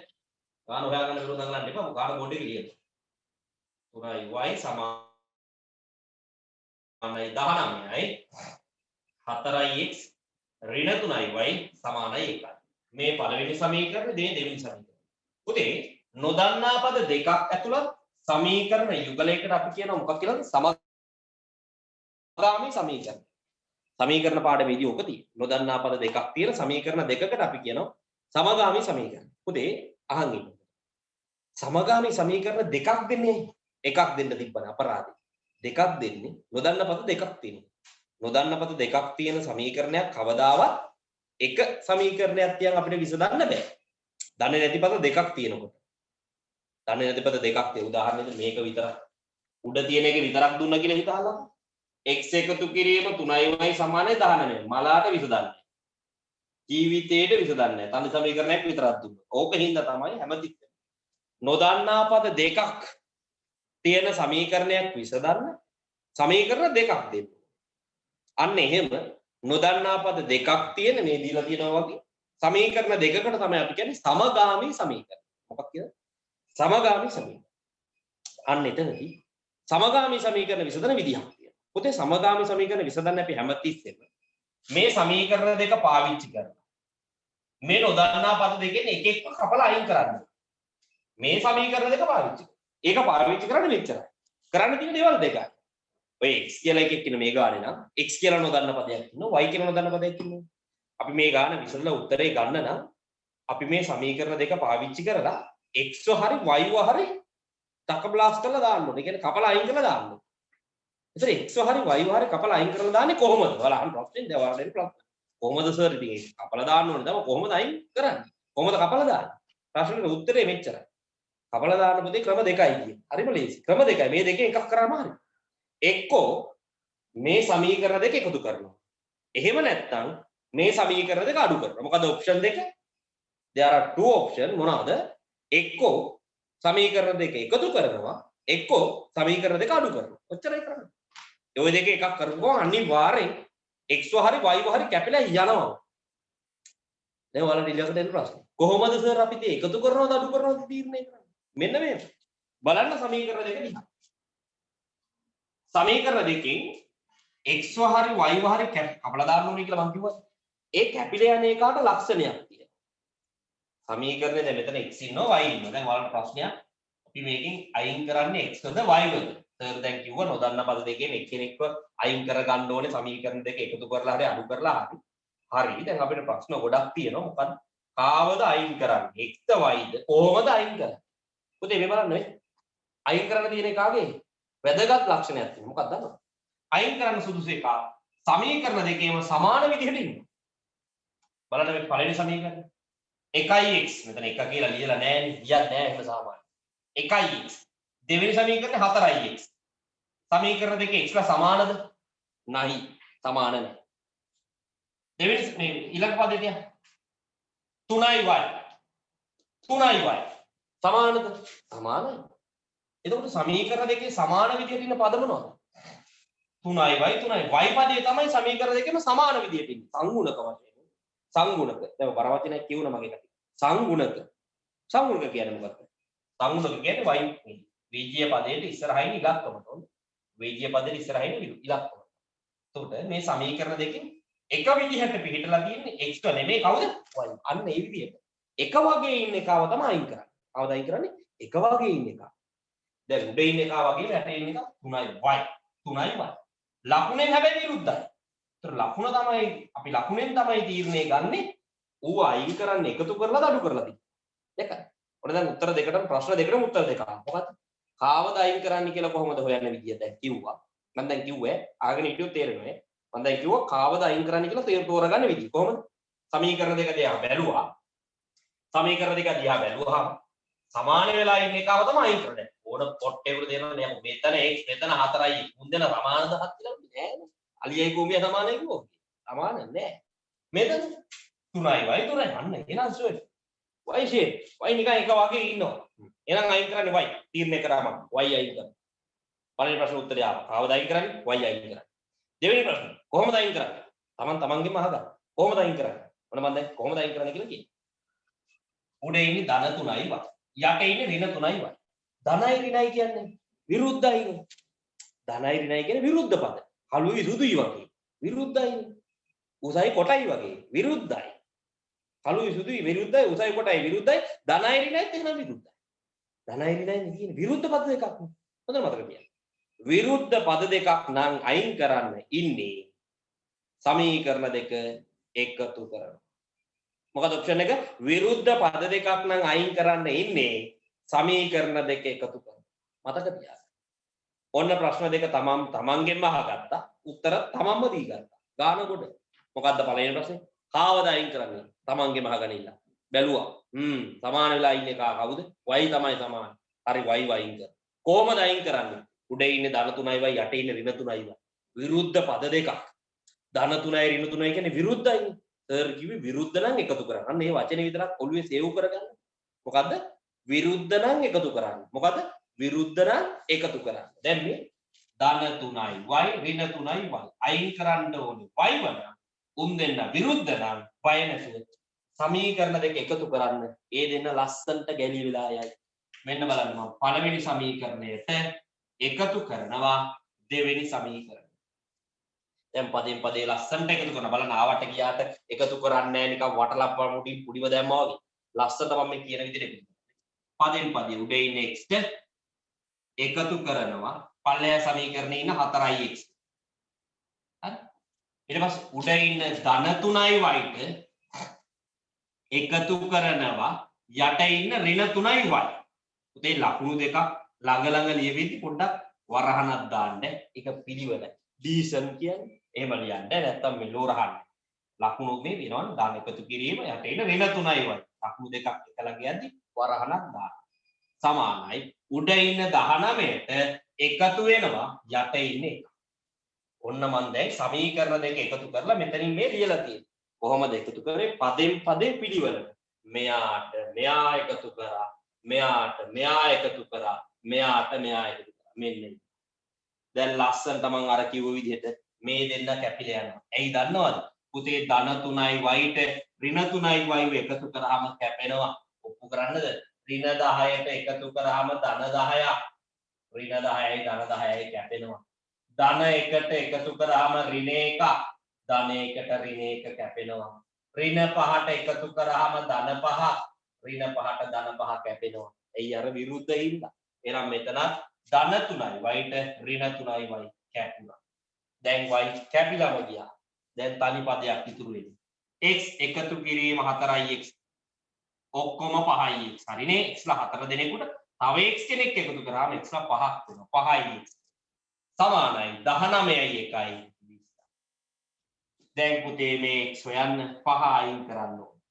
ගාන හොයාගන්න විරුද්ධ ගණන් දෙපා මම ගාන බෝඩ් එකේ ලියනවා. 3y සමානයි 19යි 4x ඍණ 3y සමානයි 1යි. මේ පළවෙනි සමීකරණය දෙවෙනි සමීකරණය. පුතේ නොදන්නා පද දෙකක් ඇතුළත් සමීකරණ යුගලයකට අපි කියනවා මොකක් කියලාද? සමගාමී සමීකරණ. සමීකරණ පාඩමේදී ඔක තියෙනවා. නොදන්නා පද දෙකක් තියෙන සමීකරණ දෙකකට අපි කියනවා සමගාමී සමීකරණ. පුතේ අහන් ඉන්න. සමගාමී සමීකරණ දෙකක් දෙන්නේ එකක් දෙන්න තිබ්බන අපරාධي. දෙකක් දෙන්නේ නොදන්න පද දෙකක් තියෙනවා. නොදන්න පද දෙකක් තියෙන සමීකරණයක් කවදාවත් එක සමීකරණයක් තියන් අපිට විසඳන්න බෑ. දන්නේ නැති පද දෙකක් තියෙනකොට. දන්නේ නැති පද දෙකක් තියෙන උදාහරණයක් මේක විතරක් උඩ තියෙන එක විතරක් දුන්නා කියලා හිතාගන්න. x එකතු කිරීම 3y සමානයි 19. මලාට විසඳන්නේ. ජීවිතේට විසඳන්නේ නැහැ. තනි සමීකරණයක් විතරක් දුන්නා. ඕක හින්දා තමයි හැමතිස්සෙම නොදන්නා පද දෙකක් තියෙන සමීකරණයක් විසඳන්න සමීකරණ දෙකක් දෙන්න. අන්න එහෙම නොදන්නා පද දෙකක් තියෙන මේ දීලා තියෙනවා වගේ සමීකරණ දෙකකට තමයි අපි කියන්නේ සමගාමී සමීකරණ. මොකක්ද කියන්නේ? සමගාමී සමීකරණ. අන්න එතනදී සමගාමී සමීකරණ විසඳන විදිහක් තියෙනවා. පුතේ සමගාමී සමීකරණ විසඳන්න අපි හැමතිස්සෙම මේ සමීකරණ දෙක පාවිච්චි කරනවා. මේ නොදන්නා පද දෙකෙන් එක එක කපලා අයින් කරන්න. මේ සමීකරණ දෙක පාවිච්චි කරනවා. ඒක පාවිච්චි කරන්නේ මෙච්චරයි. කරන්න තියෙන දේවල් දෙකයි. ඔය x කියලා එකක් ඉන්න මේ ගානේ නම් x කියලා නොදන්න පදයක් ඉන්නවා y කියලා නොදන්න පදයක් ඉන්නවා. අපි මේ ගාන විසඳලා උත්තරේ ගන්න නම් අපි මේ සමීකරණ දෙක පාවිච්චි කරලා x හරි y හරි ටක බ්ලාස්ට් කරලා දාන්න ඕනේ. ඒ කියන්නේ කපලා අයින් කරලා දාන්න ඕනේ. ඒතර x හරි y හරි කපලා අයින් කරලා දාන්නේ කොහොමද? ඔයාලා අහන ප්‍රශ්නේ දැන් ඔයාලා දෙන්න ප්‍රශ්න. කොහොමද සර් ඉතින් ඒක කපලා දාන්න ඕනේ. තමයි කොහොමද අයින් කරන්නේ? කොහොමද කපලා දාන්නේ? ප්‍රශ්නෙට උත්තරේ මෙච්චරයි. කපලා දාන්න පුතේ ක්‍රම දෙකයි කියන්නේ. හරිම ලේසි. ක්‍රම දෙකයි. මේ දෙකෙන් එකක් කරාම හරි. එක්කෝ මේ සමීකරණ දෙක එකතු කරනවා. එහෙම නැත්නම් මේ සමීකරණ දෙක අඩු කරනවා. මොකද ඔප්ෂන් දෙක? there are two option මොනවාද? එක්කෝ සමීකරණ දෙක එකතු කරනවා. එක්කෝ සමීකරණ දෙක අඩු කරනවා. ඔච්චරයි කරන්නේ. ඒ ඔය දෙක එකක් කරගුවා අනිවාර්යෙන් x හරි y හරි කැපිලා යනවා. දැන් ඔයාලට ඊළඟට එන ප්‍රශ්න. කොහොමද සර් අපි මේ එකතු කරනවද අඩු කරනවද තීරණය කරන්නේ? මෙන්න මේ බලන්න සමීකරණ දෙක දිහා. සමීකරණ දෙකෙන් x හරි y හරි කපලා දාන්න ඕනේ කියලා මම කිව්වා. ඒ කැපිලා යන එකට ලක්ෂණයක් තියෙනවා. සමීකරණේ දැන් මෙතන x ඉන්නවා y ඉන්නවා. දැන් ඔයාලට ප්‍රශ්නයක් අපි මේකෙන් අයින් කරන්නේ x වද y වද? සර් දැන් කිව්වා නොදන්න පද දෙකෙන් එක්කෙනෙක්ව අයින් කර ගන්න ඕනේ සමීකරණ දෙක එකතු කරලා හරි අඩු කරලා හරි. හරි. දැන් අපිට ප්‍රශ්න ගොඩක් තියෙනවා. මොකද කාවද අයින් කරන්නේ? x ද y ද? කොහොමද අයින් කරන්නේ? පුතේ මේ බලන්න මේ අයින් කරන්න තියෙන කාගේ වැදගත් ලක්ෂණයක් තියෙනවා. මොකක්ද දන්නවද? අයින් කරන්න සුදුසු එක සමීකරණ දෙකේම සමාන විදිහට ඉන්නවා. බලන්න මේ පළවෙනි සමීකරණය 1x මෙතන 1 කියලා ලියලා නැහැ නේ. ලියන්නේ නැහැ එහෙම සාමාන්‍ය. 1x දෙවෙනි සමීකරණය 4x. සමීකරණ දෙකේ x ලා සමානද? නැහැ. සමාන නැහැ. දෙවෙනි මේ ඊළඟ පදේ තියා 3y 3y සමානද? සමානයි. එතකොට සමීකරණ දෙකේ සමාන විදිහට ඉන්න පද මොනවද? 3y 3y y පදයේ තමයි සමීකරණ දෙකේම සමාන විදිහට ඉන්නේ. සංගුණක වශයෙන්. සංගුණක. දැන් බරවචනයක් කියුණා මගේ කට. සංගුණක. සංගුණක කියන්නේ මොකක්ද? සංගුණක කියන්නේ y වීජීය පදයට ඉස්සරහින් ඉලක්කමට ඕනේ. වීජීය පදයට ඉස්සරහින් ඉලක්කම. එතකොට මේ සමීකරණ දෙකෙන් එක විදිහට පිළිහිටලා තියෙන්නේ x ක නෙමෙයි කවුද? y. අන්න ඒ විදිහට. එක වගේ ඉන්න එකව තමයි අයින් කරන්නේ. කවුද අයින් කරන්නේ? එක වගේ ඉන්න එක. දැන් උඩ ඉන්න එක වගේ රටේ ඉන්න එක 3y 3y. ලකුණෙන් හැබැයි විරුද්ධයි. ඒතර ලකුණ තමයි අපි ලකුණෙන් තමයි තීරණය ගන්නෙ. ඌ අයින් කරන්න එකතු කරලාද අඩු කරලාද? දෙකයි. ඔන්න දැන් උත්තර දෙකටම ප්‍රශ්න දෙකටම උත්තර දෙකක්. මොකද්ද? කාවද අයින් කරන්න කියලා කොහොමද හොයන්න විදිය දැන් කිව්වා. මම දැන් කිව්වේ ආගෙන හිටියොත් තේරෙන්නේ. මම දැන් කිව්වා කාවද අයින් කරන්න කියලා තෝරගන්න විදිය. කොහොමද? සමීකරණ දෙක දිහා බැලුවා. සමීකරණ දෙක දිහා බැලුවාම සමාන වෙලා ඉන්න එකව තමයි අයින් කරන්නේ. ඕන පොට්ටේකට දෙනවා නේ. මෙතන x මෙතන 4යි. මුන් දෙන සමාන 10ක් කියලා නෑ. අලියයි කුඹිය සමානයි කිව්වොත්. සමාන නෑ. මෙතන 3යි y 3යි. අන්න එහෙනම් සොය. y shape. y නිකන් එක වගේ ඉන්නවා. එහෙනම් අයින් කරන්නේ y. තීරණය කරාම y අයින් කරනවා. පළවෙනි ප්‍රශ්න උත්තරය ආවා. කවද අයින් කරන්නේ? y අයින් කරන්නේ. දෙවෙනි ප්‍රශ්න. කොහොමද අයින් කරන්නේ? තමන්ගෙම අහගන්න. කොහොමද අයින් කරන්නේ? ඔන්න මම දැන් කොහොමද අයින් කරන්නේ කියලා කියන්නේ. උඩේ ඉන්නේ ධන 3යි y. යට ඉන්නේ ඍණ 3යි y. ධනයි ඍණයි කියන්නේ විරුද්ධයිනේ. ධනයි ඍණයි කියන්නේ විරුද්ධ පද. කළුයි සුදුයි වගේ. විරුද්ධයිනේ. උසයි කොටයි වගේ. විරුද්ධයි. කළුයි සුදුයි විරුද්ධයි උසයි කොටයි විරුද්ධයි. ධනයි ඍණයිත් එහෙනම් විරුද්ධයි. ධනයි ඍණයි කියන්නේ විරුද්ධ පද දෙකක්. හොඳට මතක තියාගන්න. විරුද්ධ පද දෙකක් නම් අයින් කරන්න ඉන්නේ සමීකරණ දෙක එකතු කරනවා. මොකද ඔප්ෂන් එක විරුද්ධ පද දෙකක් නම් අයින් කරන්න ඉන්නේ සමීකරණ දෙක එකතු කරනවා. මතක තියාගන්න. ඔන්න ප්‍රශ්න දෙක තමන්ගෙන්ම අහගත්තා. උත්තර තමන්ම දී ගත්තා. ගාන කොට. මොකද්ද පළවෙනි ප්‍රශ්නේ? කාවද අයින් කරන්නේ? තමන්ගෙම අහගෙන ඉන්න. බැලුවා. සමාන වෙලා ඉන්නේ කවුද? y තමයි සමාන. හරි y අයින් කර. කොහොමද අයින් කරන්නේ? උඩේ ඉන්නේ ධන 3යි y යට ඉන්නේ ඍණ 3යි y. විරුද්ධ පද දෙකක්. ධන 3යි ඍණ 3යි කියන්නේ විරුද්ධයිනේ. සර් කිව්වේ විරුද්ධ නම් එකතු කරන්න. අන්න ඒ වචනේ විතරක් ඔළුවේ සේව් කරගන්න. මොකද්ද? විරුද්ධ නම් එකතු කරන්න. මොකද්ද? විරුද්ධ නම් එකතු කරන්න. දැන් මේ ධන 3යි y ඍණ 3යි y. අයින් කරන්න ඕනේ y වල. උන් දෙන්න විරුද්ධ නම් y නැතුව සමීකරණ දෙක එකතු කරන්න. ඒ දෙන්න ලස්සන්ට ගැලී වෙලා යයි. මෙන්න බලන්න මම පළවෙනි සමීකරණයට එකතු කරනවා දෙවෙනි සමීකරණය. දැන් පදයෙන් පදේ ලස්සනට එකතු කරනවා. බලන්න ආවට ගියාට එකතු කරන්නේ නැහැ නිකන් වටලප්ප මුටින් පුඩිව දැම්මා වගේ. ලස්සනට මම මේ කියන විදිහට එකතු කරනවා. පදයෙන් පදේ උඩේ ඉන්න x ට එකතු කරනවා පල්ලෙහා සමීකරණේ ඉන්න 4ix. හරි? ඊට පස්සේ උඩේ ඉන්න ධන 3යි y ට එකතු කරනවා යට ඉන්න ඍණ 3යි y. උදේ ලකුණු දෙකක් ළඟ ළඟ ලියවිදි පොඩ්ඩක් වරහනක් දාන්න. ඒක පිළිවෙල. ඩීසන් කියන්නේ එහෙම ලියන්න නැත්තම් මේ ලෝරහන් ලකුණු මේ වෙනවනේ දාන එකතු කිරීම යට ඉන්න ඍණ 3යි y. ලකුණු දෙකක් එක ළඟ යද්දි වරහනක් දාන්න. සමානයි උඩ ඉන්න 19ට එකතු වෙනවා යට ඉන්නේ 1. ඔන්න මම දැන් සමීකරණ දෙක එකතු කරලා මෙතනින් මේ ලියලා තියෙනවා. කොහොමද එකතු කරේ? පදෙන් පදේ පිළිවෙලට. මෙයාට මෙයා එකතු කරා. මෙයාට මෙයා එකතු කරා. මෙයාට මෙයා එකතු කරා. මෙන්න. දැන් ලස්සනට මම අර කිව්ව විදිහට මේ දෙන්න කැපිලා යනවා. ඇයි දන්නවද? පුතේ ධන 3යි y ට ඍණ 3යි y එකතු කරාම කැපෙනවා. ඔප්පු කරන්නද? ඍණ 10ට එකතු කරාම ධන 10ක්. ඍණ 10යි ධන 10යි කැපෙනවා. ධන 1ට එකතු කරාම ඍණ 1ක්. ධන 1ට ඍණ 1 කැපෙනවා. ඍණ 5ට එකතු කරාම ධන 5ක්. ඍණ 5ට ධන 5 කැපෙනවා. එයි අර විරුද්ධ හින්දා. එහෙනම් මෙතන ධන 3යි y ට ඍණ 3යි y කැපුණා. දැන් y කැපිලාම ගියා. දැන් තනි පදයක් ඉතුරු වෙන්නේ. x එකතු කිරීම 4ix. ඔක්කොම 5ix. හරිනේ? x ලා 4 දෙනෙකුට තව x කෙනෙක් එකතු කරාම x ලා 5ක් වෙනවා. 5ix සමානයි 19යි 1යි 20. දැන් පුතේ මේ x හොයන්න 5 අයින් කරන්න ඕනේ.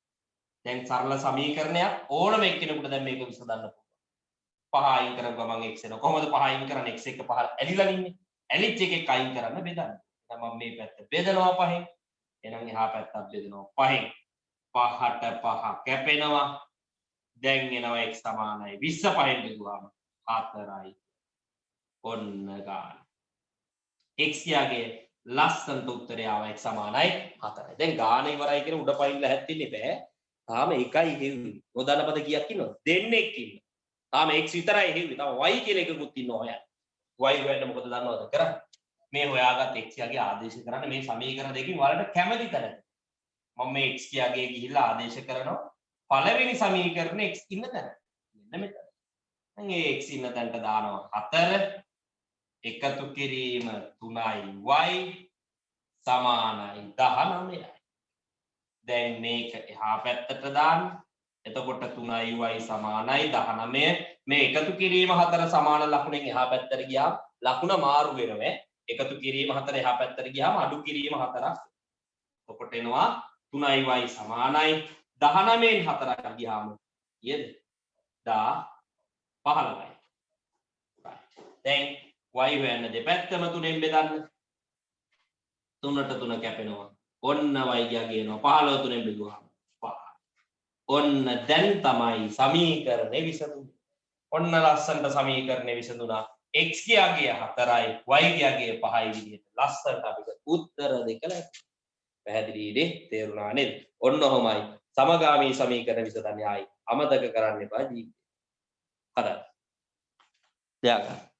දැන් සරල සමීකරණයක් ඕනම එක්කෙනෙකුට දැන් මේක විසඳන්න පුළුවන්. 5 අයින් කරපුව ගමන් x එනවා. කොහොමද 5 අයින් කරන්නේ? x එක 5 ඇලිලා ඉන්නේ. ඇලිච් එකක් අයින් කරන්න බෙදන්න. දැන් මම මේ පැත්ත බෙදනවා 5න්. එහෙනම් එහා පැත්තත් බෙදනවා 5න්. 5ට 5 කැපෙනවා. දැන් එනවා x සමානයි 20 5න් බෙදුවාම 4යි. ඔන්න ගන්න. x යාගේ ලස්සනට උත්තරය ආව x සමානයි 4යි. දැන් ගාන ඉවරයි කියන උඩ පයින් ලැහැත්තින්න බෑ. තාම එකයි හෙව්වේ. නොදන්න පද කීයක් ඉන්නවද? දෙන්නෙක් ඉන්නවා. තාම x විතරයි හෙව්වේ. තාම y කියලා එකකුත් ඉන්නවා හොයන්න. y හොයන්න මොකද දන්නවද කරන්නේ? මේ හොයාගත් x යාගේ ආදේශ කරන්න මේ සමීකරණ දෙකකින් වලට කැමති තැනට. මම මේ x යාගේ ගිහිල්ලා ආදේශ කරනවා. පළවෙනි සමීකරණේ x ඉන්න තැන. මෙන්න මෙතන. දැන් මේ x ඉන්න තැනට දානවා 4 එකතු කිරීම 3යි y සමානයි 19යි. දැන් මේක එහා පැත්තට දාන්න එතකොට 3y සමානයි 19 මේ එකතු කිරීම හතර සමාන ලකුණෙන් එහා පැත්තට ගියාම ලකුණ මාරු වෙනවා එකතු කිරීම හතර එහා පැත්තට ගියාම අඩු කිරීම හතරක් එතකොට එනවා 3y සමානයි 19න් හතරක් ගියාම ඊයේද 15යි දැන් y හොයන්න දෙපැත්තම 3ෙන් බෙදන්න 3ට 3 කැපෙනවා ඔන්න y ගියනවා 15 3ෙන් බෙදුවාම ඔන්න දැන් තමයි සමීකරණය විසඳුනේ. ඔන්න ලස්සනට සමීකරණය විසඳුණා. x ගියාගේ 4යි y ගියාගේ 5යි විදිහට ලස්සනට අපිට උත්තර දෙක ලැබුණා. පැහැදිලිද? තේරුණා නේද? ඔන්න ඔහොමයි සමගාමී සමීකරණ විසඳන්නේ ආයි. අමතක කරන්න එපා ජීවිතේ. හරි. දෙයක්.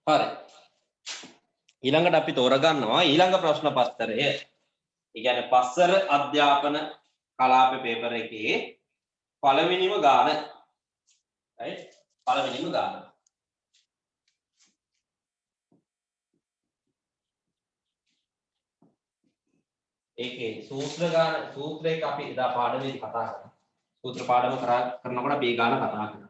හරි. ඊළඟට අපි තෝරගන්නවා ඊළඟ ප්‍රශ්න පත්‍රය. ඒ කියන්නේ පස්වර අධ්‍යාපන කලාප පේපර් එකේ පළවෙනිම ගාන. right? පළවෙනිම ගාන. ඒකේ සූත්‍ර ගාන සූත්‍රයක අපි එදා පාඩමේදී කතා කරා. සූත්‍ර පාඩම කරනකොට අපි ගාන කතා කරා.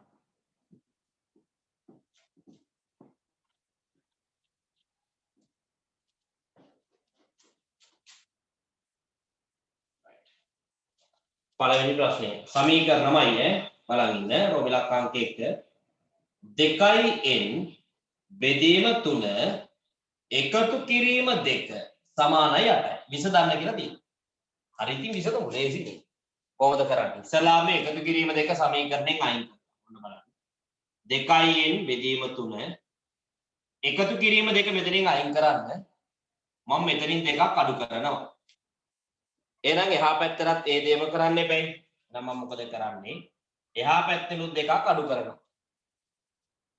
පළවෙනි ප්‍රශ්නේ සමීකරණමයි බලන්න ඉන්න රෝගී ලක්ෂාංක 1 2n බෙදීම 3 එකතු කිරීම 2 සමානයි 8යි. විසඳන්න කියලා තියෙනවා. හරි ඉතින් විසඳමු ලේසියි. කොහොමද කරන්නේ? ඉස්සලාම එකතු කිරීම 2 සමීකරණයෙන් අයින් කරනවා. ඔන්න බලන්න. 2n බෙදීම 3 එකතු කිරීම 2 මෙතනින් අයින් කරන්න. මම මෙතනින් 2ක් අඩු කරනවා. එහෙනම් එහා පැත්තටත් ඒ දේම කරන්න එපැයි. එහෙනම් මම මොකද කරන්නේ? එහා පැත්තෙනුත් 2ක් අඩු කරනවා.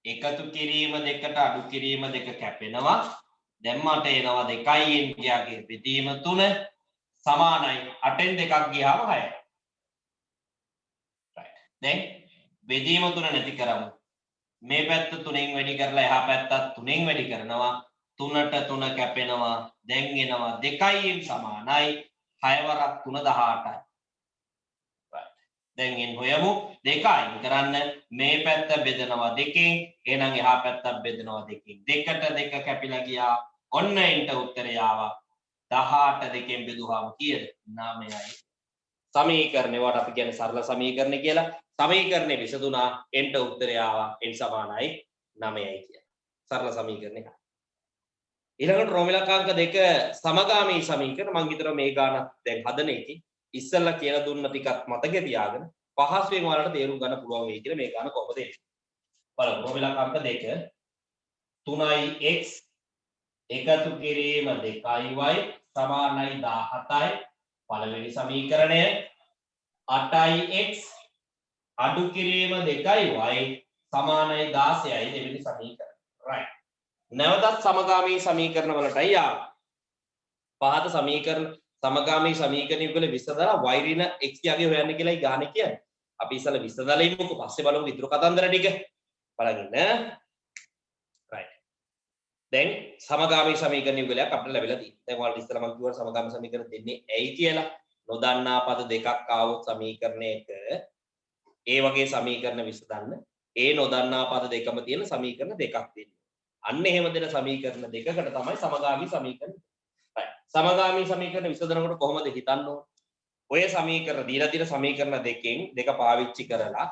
එකතු කිරීම 2ට අඩු කිරීම 2 කැපෙනවා. දැන් මට එනවා 2n ගියාගේ බෙදීම 3 සමානයි 8න් 2ක් ගියාම 6යි. right. දැන් බෙදීම 3 නැති කරමු. මේ පැත්ත 3න් වැඩි කරලා එහා පැත්තත් 3න් වැඩි කරනවා. 3ට 3 කැපෙනවා. දැන් එනවා 2n සමානයි 6 වරක් 3 18යි. දැන් එන් හොයමු 2 අයින් කරන්න මේ පැත්ත බෙදනවා 2කින් එහෙනම් එහා පැත්තත් බෙදනවා 2කින් 2ට 2 කැපිලා ගියා ඔන්න එන්ට උත්තරය ආවා 18 2කින් බෙදුවාම කීයද 9යි. සමීකරණේ වට අපි කියන්නේ සරල සමීකරණ කියලා. සමීකරණේ විසඳුණා එන්ට උත්තරය ආවා n සමානයි 9යි කියලා. සරල සමීකරණේ. ඊළඟට රෝමිලකාංක 2 සමගාමී සමීකරණ මම හිතනවා මේ ගානක් දැන් හදන එකේ ඉස්සෙල්ලා කියලා දුන්න ටිකක් මතකේ තියාගෙන පහසුවෙන් ඔයාලට තේරුම් ගන්න පුළුවන් වෙයි කියලා මේ ගාන කොහොමද එන්නේ. බලමු රෝමිලකාංක 2 3x එකතු කිරීම 2y සමානයි 17යි පළවෙනි සමීකරණය 8x අඩු කිරීම 2y සමානයි 16යි දෙවෙනි සමීකරණය. right. නැවතත් සමගාමී සමීකරණ වලටයි ආවා. පහත සමීකරණ සමගාමී සමීකරණ වල විසඳලා y ඍණ x යගේ හොයන්න කියලායි ගානේ කියන්නේ. අපි ඉස්සෙල්ලා විසඳලා ඉමුකෝ පස්සේ බලමු ඉතුරු කතන්දර ටික. බලන්න. right. දැන් සමගාමී සමීකරණ යුගලයක් අපිට ලැබිලා තියෙනවා. දැන් ඔයාලට ඉස්සෙල්ලා මම කිව්වා සමගාමී සමීකරණ දෙන්නේ ඇයි කියලා. නොදන්නා පද දෙකක් ආවොත් සමීකරණයක ඒ වගේ සමීකරණ විසඳන්න ඒ නොදන්නා පද දෙකම තියෙන සමීකරණ දෙකක් දෙන්න. අන්න එහෙම දෙන සමීකරණ දෙකකට තමයි සමගාමී සමීකරණ. right. සමගාමී සමීකරණ විසඳනකොට කොහොමද හිතන්න ඕන? ඔය සමීකරණ දීලා තියෙන සමීකරණ දෙකෙන් දෙක පාවිච්චි කරලා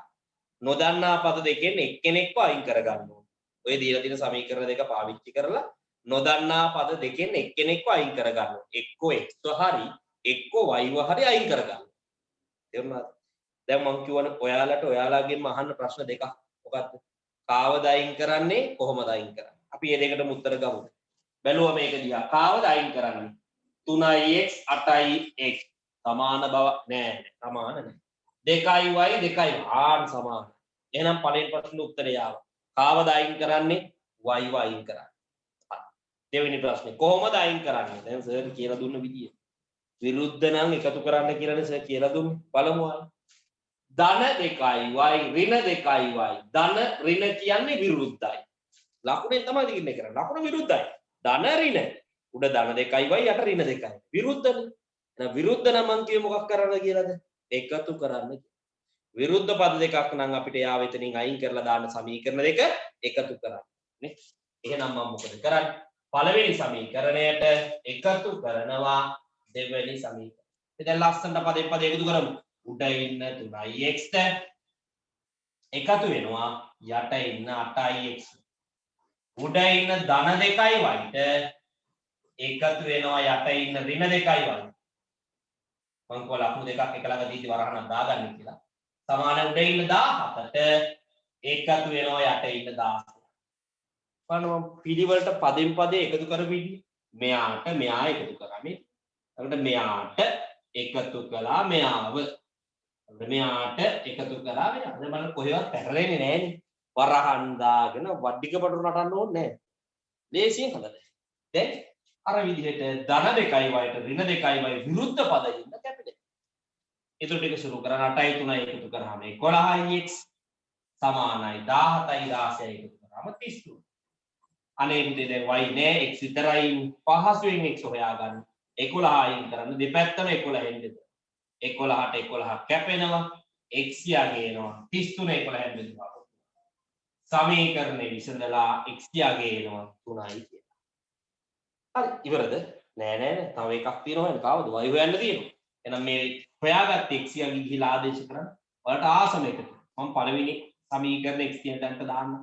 නොදන්නා පද දෙකෙන් එක්කෙනෙක්ව අයින් කරගන්න ඕන. ඔය දීලා තියෙන සමීකරණ දෙක පාවිච්චි කරලා නොදන්නා පද දෙකෙන් එක්කෙනෙක්ව අයින් කරගන්න ඕන. එක්කෝ x හරි එක්කෝ y හරි අයින් කරගන්න. තේරුණාද? දැන් මම කියවනේ ඔයාලට ඔයාලාගෙන්ම අහන්න ප්‍රශ්න දෙකක්. මොකක්ද? කාවද අයින් කරන්නේ කොහොමද අයින් කරන්නේ? අපි මේ දෙකටම උත්තර ගමු. බැලුවා මේක දිහා. කාවද අයින් කරන්නේ? 3x 8x සමාන බව නෑ සමාන නෑ. 2y 2y ආන් සමාන. එහෙනම් පළවෙනි ප්‍රශ්නේ උත්තරය ආවා. කාවද අයින් කරන්නේ? y අයින් කරන්නේ. දෙවෙනි ප්‍රශ්නේ කොහොමද අයින් කරන්නේ? දැන් සර් කියලා දුන්න විදිය. විරුද්ධ නම් එකතු කරන්න කියලානේ සර් කියලා දුන්නේ. බලමු ආ. ධන 2y ඍණ 2y ධන ඍණ කියන්නේ විරුද්ධයි. ලකුණෙන් තමයි දිගින්නේ කරන්නේ. ලකුණ විරුද්ධයි. ධන ඍණ උඩ ධන 2y යට ඍණ 2y විරුද්ධනේ. එහෙනම් විරුද්ධ නම් මං කියේ මොකක් කරන්න කියලාද? එකතු කරන්න. විරුද්ධ පද දෙකක් නම් අපිට යාව එතනින් අයින් කරලා දාන්න සමීකරණ දෙක එකතු කරන්න නේ. එහෙනම් මම මොකද කරන්නේ? පළවෙනි සමීකරණයට එකතු කරනවා දෙවෙනි සමීකරණය. දැන් ලස්සනට පදෙන් පද එකතු කරමු. උඩ ඉන්න 3x ට එකතු වෙනවා යට ඉන්න 8x. උඩ ඉන්න ධන 2y ට එකතු වෙනවා යට ඉන්න ඍණ 2y. මම කො ලකුණු දෙකක් එක ළඟ දීති වරහණක් දාගන්න කියලා. සමාන උඩ ඉන්න 17ට එකතු වෙනවා යට ඉන්න 16. බලන්න මම පිළිවෙලට පදෙන් පදේ එකතු කරපු විදිහ. මෙයාට මෙයා එකතු කරන්නේ. එතකොට මෙයාට එකතු කළා මෙයාව. මෙයාට එකතු කළා මෙයා. දැන් බලන්න කොහෙවත් පැටලෙන්නේ නැහැනේ. වරහන් දාගෙන වඩික බඩු නටන්න ඕනේ නැහැ. ලේසියෙන් හදන්න. දැන් අර විදිහට ධන 2යි වයට ඍණ 2යි වයි විරුද්ධ පද ඉන්න කැපිටල්. ඊට ටික සුරු කරන 8යි 3යි එකතු කරාම 11යි x සමානයි 17යි 16යි එකතු කරාම 33. අනේ පුතේ දැන් y නෑ x විතරයි පහසුවෙන් x හොයා ගන්න. 11යින් කරන්න දෙපැත්තම 11ෙන් බෙදලා. 11ට 11 කැපෙනවා x යගේනවා 33 11ෙන් බෙදුවා. සමීකරණය විසඳලා x යගේනවා 3යි කියලා. හරි ඉවරද? නෑ නෑ නෑ තව එකක් තියෙනවා නේද? කවද y හොයන්න තියෙනවා. එහෙනම් මේ හොයාගත්ත x යගේ ගිහිලා ආදේශ කරන්න. ඔයාලට ආසම එකට. මම පළවෙනි සමීකරණ x කියන තැනට දාන්න.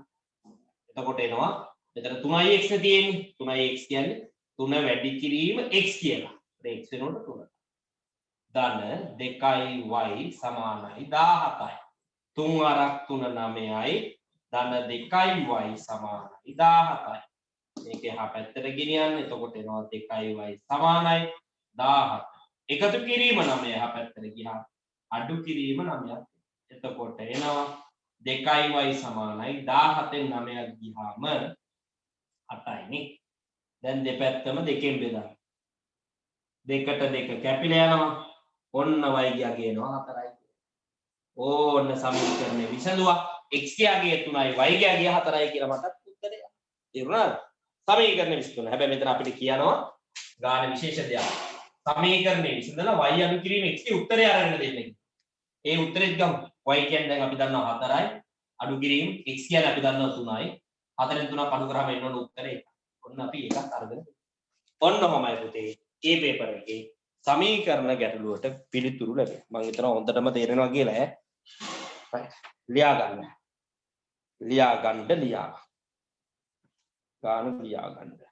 එතකොට එනවා මෙතන 3x නේ තියෙන්නේ 3x කියන්නේ 3 වැඩි කිරීම x කියලා. x වෙනකොට 3. ධන 2y සමානයි 17යි. 3 අරක් 3 9යි. ධන 2y සමානයි 17යි. මේක එහා පැත්තට ගෙනියන්න. එතකොට එනවා 2y සමානයි 17. එකතු කිරීම 9 එහා පැත්තට ගියා. අඩු කිරීම 9ක්. එතකොට එනවා 2y සමානයි 17න් 9ක් ගියාම 8යි නේ. දැන් දෙපැත්තම දෙකෙන් බෙදන්න. දෙකට දෙක කැපිලා යනවා. ඔන්න y ගියනවා 4යි. ඕන්න සමීකරණය විසඳුවා. x ගියගේ 3යි y ගියගේ 4යි කියලා මටත් උත්තරය. තේරුණාද? සමීකරණය විසඳුණා. හැබැයි මෙතන අපිට කියනවා ගාන විශේෂ දෙයක්. සමීකරණය විසඳලා y අනු කිරීම x ගේ උත්තරය අරගෙන දෙන්න. ඒ උත්තරෙත් ගමු. y කියන්නේ දැන් අපි දන්නවා 4යි. අඩු කිරීම x කියන්නේ අපි දන්නවා 3යි. 4ෙන් 3ක් අඩු කරාම එන්න ඕන උත්තරේ. ඔන්න අපි ඒකත් අරගෙන. ඔන්න ඔහමයි පුතේ. ඒ පේපර් එකේ සමීකරණ ගැටලුවට පිළිතුරු ලැබෙයි. මම හිතනවා හොඳටම තේරෙනවා කියලා ඈ. ලියා ගන්න. ගාන ලියා ගන්න.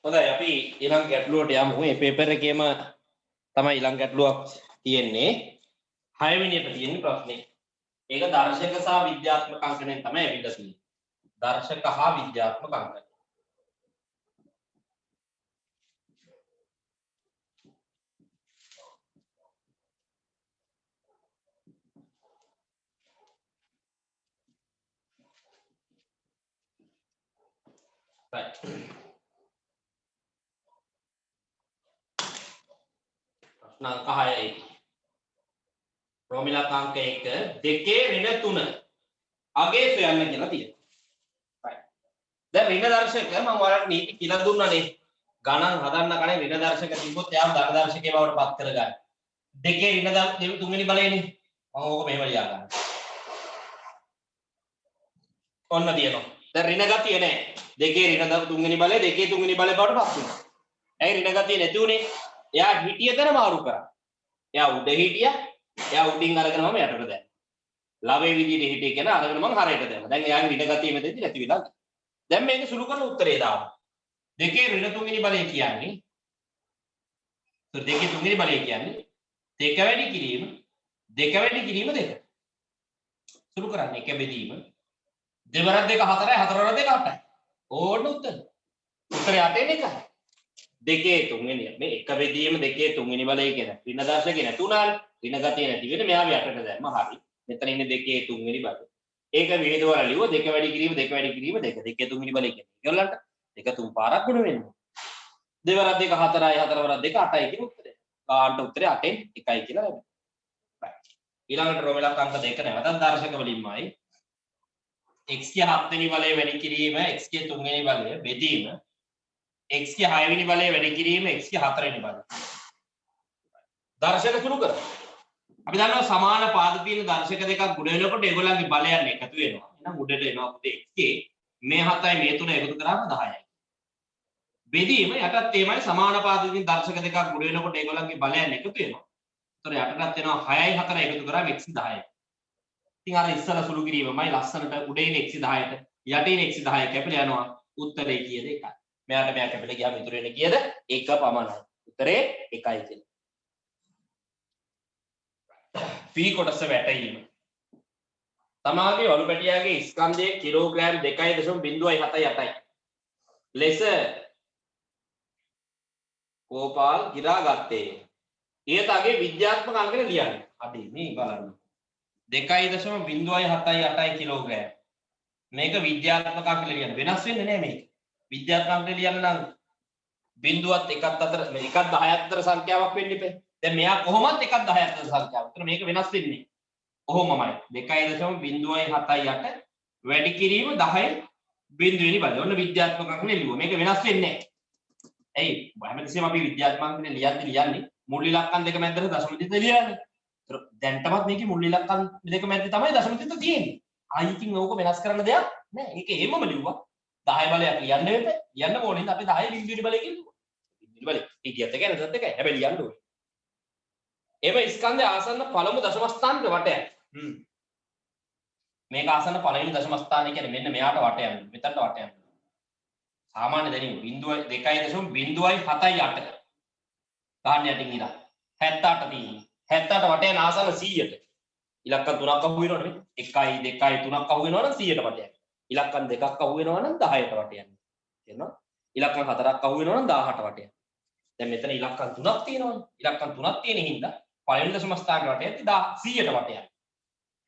හොඳයි අපි ඊළඟ ගැටලුවට යමු. මේ පේපර් එකේම තමයි ඊළඟ ගැටලුවක් තියෙන්නේ. 6 වෙනියට තියෙන ප්‍රශ්නේ. ඒක දර්ශක සහ විද්‍යාත්මක අංකණයෙන් තමයි ඇවිල්ලා තියෙන්නේ. දර්ශක හා විද්‍යාත්මක අංකණය. right. ප්‍රශ්න අංක 6යි. ප්‍රෝමිලක් අංක 1 දෙකේ ඍණ 3 අගේ සොයන්න කියලා තියෙනවා. right. දැන් ඍණ දර්ශක මම ඔයාලට නීති කියලා දුන්නානේ. ගණන් හදන්න කලින් ඍණ දර්ශක තිබ්බොත් එයාම ධන දර්ශකේ බවට පත් කරගන්න. දෙකේ ඍණ තුන්වෙනි බලයනේ. මම ඕක මෙහෙම ලියා ගන්න. ඔන්න තියෙනවා. දැන් ඍණ ගතිය නැහැ. දෙකේ ඍණ තුන්වෙනි බලය දෙකේ තුන්වෙනි බලය බවට පත් වෙනවා. ඇයි ඍණ ගතිය නැති උනේ? එයා හිටිය තැන මාරු කරා. එයා උඩ හිටියා. එයා උඩින් අරගෙන මම යටට දැම්මා. ලවේ විදිහට හිටිය කෙනා අරගෙන මම හරයට දැම්මා. දැන් එයාගේ ඍණ ගතිය මෙතෙන්දි නැති වෙලා. දැන් මේක සුළු කරන උත්තරේ දාමු. දෙකේ ඍණ තුන්වෙනි බලය කියන්නේ දෙකේ තුන්වෙනි බලය කියන්නේ දෙක වැඩි කිරීම දෙක සුළු කරන්නේ එක බෙදීම දෙවරක් දෙක 4යි 4 වරක් දෙක 8යි ඕන උත්තරේ 8 එකයි දෙකේ තුන්වෙනි මේ එක බෙදීම දෙකේ තුන්වෙනි බලය කියන ඍණ දර්ශකේ නැතුණානේ ඍණ ගතිය නැති වෙන මෙයාව යටට දැම්ම හරි මෙතන ඉන්නේ දෙකේ තුන්වෙනි බලය ඒක විවිධ වල ලියුව දෙක වැඩි කිරීම දෙකේ තුන්වෙනි බලය කියන්නේ ඒගොල්ලන්ට දෙක තුන් පාරක් ගුණ වෙනවා දෙවරක් දෙක 4යි 4 වරක් දෙක 8යි කියන උත්තරේ ගානට උත්තරේ 8න් 1යි කියලා ලැබෙනවා ඊළඟට රෝමෙලක් අංක 2 නැවතත් දර්ශක වලින්මයි x ගේ 7 වෙනි බලය වැඩි කිරීම x ගේ 3 වෙනි බලය බෙදීම x ගේ 6 වෙනි බලය වැඩි කිරීම x ගේ 4 වෙනි බලය දර්ශක සුළු කරමු අපි දන්නවා සමාන පාද තියෙන දර්ශක දෙකක් ගුණ වෙනකොට ඒගොල්ලන්ගේ බලයන් එකතු වෙනවා එහෙනම් උඩට එනවා පුතේ x ගේ මේ 7යි මේ 3 එකතු කරාම 10යි බෙදීම යටත් එමය සමාන පාද තියෙන දර්ශක දෙකක් ගුණ වෙනකොට ඒගොල්ලන්ගේ බලයන් එකතු වෙනවා ඒතර යටටත් එනවා 6යි 4යි එකතු කරාම x 10යි ඉතින් අර ඉස්සලා සුළු කිරීමමයි ලස්සනට උඩින් x 10ට යටින් x 10 කැපිලා යනවා උත්තරේ කීයද 1යි මෙයාට මෙයා කැපිලා ගියාම ඉතුරු වෙන්නේ කීයද 1 පමණයි උත්තරේ 1යි කියලා p කොටස වැටීම තමාගේ ඔලු පැටියාගේ ස්කන්ධයේ කිලෝග්‍රෑම් 2.078යි ලෙස ගෝපාල් ගිරා ගත්තේ ඊටගේ විද්‍යාත්මක අංකන ලියන්නේ අඩේ මේ බලන්න 2.078යි කිලෝග්‍රෑම් මේක විද්‍යාත්මක අංක ලියන්න වෙනස් වෙන්නේ නැහැ මේක විද්‍යාත්මක අංක ලියන්න නම් බිඳුවත් එකත් අතර එකත් 10ත් අතර සංඛ්‍යාවක් වෙන්න ඉපේ දැන් මෙයා කොහොමත් එකත් 10ත් අතර සංඛ්‍යාවක්. ඒතර මේක වෙනස් වෙන්නේ කොහොමමයි 2.078 වැඩි කිරීම 10 බිඳුවෙනි බලය. ඔන්න විද්‍යාත්මක අංක ලියුවා. මේක වෙනස් වෙන්නේ නැහැ. ඇයි? හැමතිස්සෙම අපි විද්‍යාත්මක අංක ලියන්නේ මුල් ඉලක්කම් දෙක මැද්දට දශම තිත ලියන්නේ. ඒතර දැන්ටමත් මේකේ මුල් ඉලක්කම් දෙක මැද්දේ තමයි දශම තිත තියෙන්නේ. ආයිකින් ඕක වෙනස් කරන්න දෙයක් නැහැ. ඒක එහෙමම ලියුවා. 10 බලයක් ලියන්න වෙපේ. ලියන්න ඕනේ නම් අපි 10 බිඳුවෙනි බලය කිව්වා. බිඳුවෙනි බලය. ඉතියත් එක නැතත් එකයි. හැබැයි ලියන්න ඕනේ. එම ස්කන්ධය ආසන්න පළමු දශම ස්ථානට වටයක්. මේක ආසන්න පළවෙනි දශම ස්ථානය කියන්නේ මෙන්න මෙයාට වට යනවා. මෙතනට වට යනවා. සාමාන්‍ය දැනීම 2.0.78. ගන්න යටින් ඉඳලා 78 තියෙනවා. 78 වට යන ආසන්න 100ට. ඉලක්කම් 3ක් අහු වෙනවනේ. 1 2 3ක් අහු වෙනවනම් 100ට වට යනවා. ඉලක්කම් 2ක් අහු වෙනවනම් 10ට වට යනවා. තේරෙනවද? ඉලක්කම් 4ක් අහු වෙනවනම් 18ට වට යනවා. දැන් මෙතන ඉලක්කම් 3ක් තියෙනවනේ. ඉලක්කම් 3ක් තියෙන හින්දා පළවෙනි දශම ස්ථානට වටේදී 100ට වට යනවා.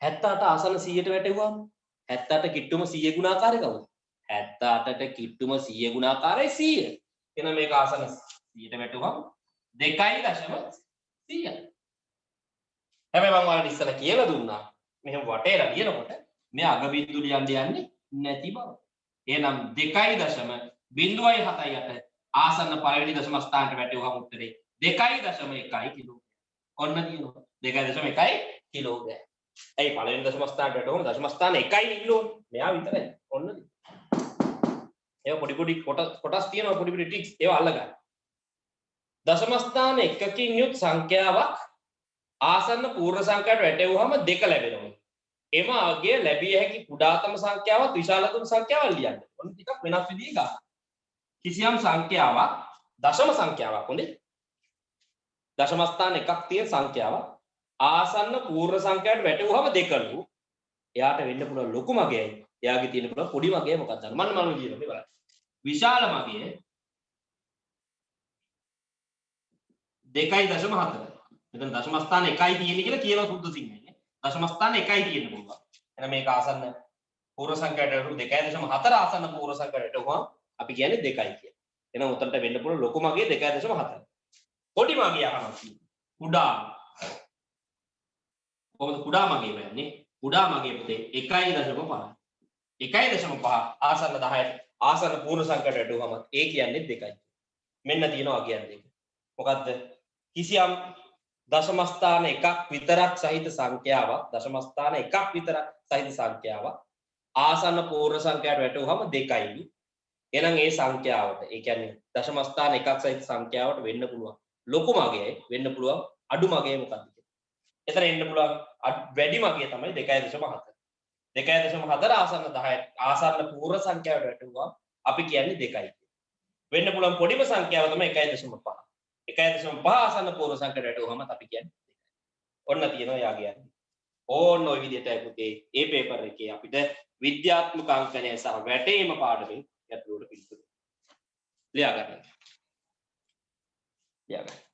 78 ආසන්න 100ට වැටෙවුවාම 78 කිට්ටුම 100 ගුණාකාරය කවුද? 78ට කිට්ටුම 100 ගුණාකාරය 100. එහෙනම් මේක ආසන්න 100ට වැටුවම 2.100. හැබැයි මම ඔයාලට ඉස්සලා කියලා දුන්නා මෙහෙම වටේලා ලියනකොට මේ අග බිඳු ලියන්න යන්නේ නැති බව. එහෙනම් 2.078 ආසන්න පළවෙනි දශම ස්ථානට වැටුවම උත්තරේ 2.1 කිලෝ. ඔන්න කියනවා 2.1 කිලෝග්‍රෑම්. ඇයි පළවෙනි දශම ස්ථානට වැටුවම දශම ස්ථාන 1යි ඉන්නෝනේ. මෙයා විතරයි. ඔන්නද? ඒව පොඩි පොඩි කොටස් තියෙනවා පොඩි පොඩි ට්‍රික්ස් ඒව අල්ලගන්න. දශම ස්ථාන එකකින් යුත් සංඛ්‍යාවක් ආසන්න පූර්ණ සංඛ්‍යාවට වැටෙවුවම 2 ලැබෙනවා. එම අගය ලැබිය හැකි කුඩාතම සංඛ්‍යාවත් විශාලතම සංඛ්‍යාවල් ලියන්න. ඔන්න ටිකක් වෙනස් විදිහේ ගන්න. කිසියම් සංඛ්‍යාවක් දශම සංඛ්‍යාවක් හොඳේ දශම ස්ථාන එකක් තියෙන සංඛ්‍යාවක් ආසන්න පූර්ණ සංඛ්‍යාවට වැටුවහම දෙකලු එයාට වෙන්න පුළුවන් ලොකු මගයයි එයාගේ තියෙන පුළුවන් පොඩි මගයයි මොකක්ද මම කියනවා මේ බලන්න විශාල මගය 2.4 මෙතන දශම ස්ථාන 1යි තියෙන්නේ කියලා කියලා සුද්ධ සිංහලනේ දශම ස්ථාන 1යි තියෙන්න පුළුවන් එහෙනම් මේක ආසන්න පූර්ණ සංඛ්‍යාවට 2.4 ආසන්න පූර්ණ සංඛ්‍යාවට වැටුවහම අපි කියන්නේ 2යි කියලා එහෙනම් උතන්ට වෙන්න පුළුවන් ලොකු මගය 2.4 පොඩි මගිය අහනවා කුඩා කොහොමද කුඩා මගිය වෙන්නේ කුඩා මගිය පුතේ 1.5 1.5 ආසන්න 10ට ආසන්න පූර්ණ සංඛ්‍යාවට වැටුවම ඒ කියන්නේ 2යි මෙන්න තියෙනවා කියන්නේ මොකද්ද කිසියම් දශම ස්ථාන එකක් විතරක් සහිත සංඛ්‍යාවක් දශම ස්ථාන එකක් විතරක් සහිත සංඛ්‍යාවක් ආසන්න පූර්ණ සංඛ්‍යාවට වැටුවම 2යි එහෙනම් ඒ සංඛ්‍යාවට ඒ කියන්නේ දශම ස්ථාන එකක් සහිත සංඛ්‍යාවට වෙන්න පුළුවන් ලොකු මගයයි වෙන්න පුළුවන් අඩු මගයයි මොකක්ද කියලා. එතන එන්න පුළුවන් වැඩි මගිය තමයි 2.4. 2.4 ආසන්න 10 ආසන්න පූර්ණ සංඛ්‍යාවට වැටුවා අපි කියන්නේ 2යි කියලා. වෙන්න පුළුවන් පොඩිම සංඛ්‍යාව තමයි 1.5. 1.5 ආසන්න පූර්ණ සංඛ්‍යාවට වැටුවාම අපි කියන්නේ 2යි. ඔන්න තියෙනවා යා කියන්නේ. ඕන්න ওই විදිහටයි පුතේ මේ පේපර් එකේ අපිට විද්‍යාත්මක අංකණය සහ වැටීම පාඩමෙන් ගැටලුවට පිළිතුරු ලියා ගන්න. ලියා ගන්න.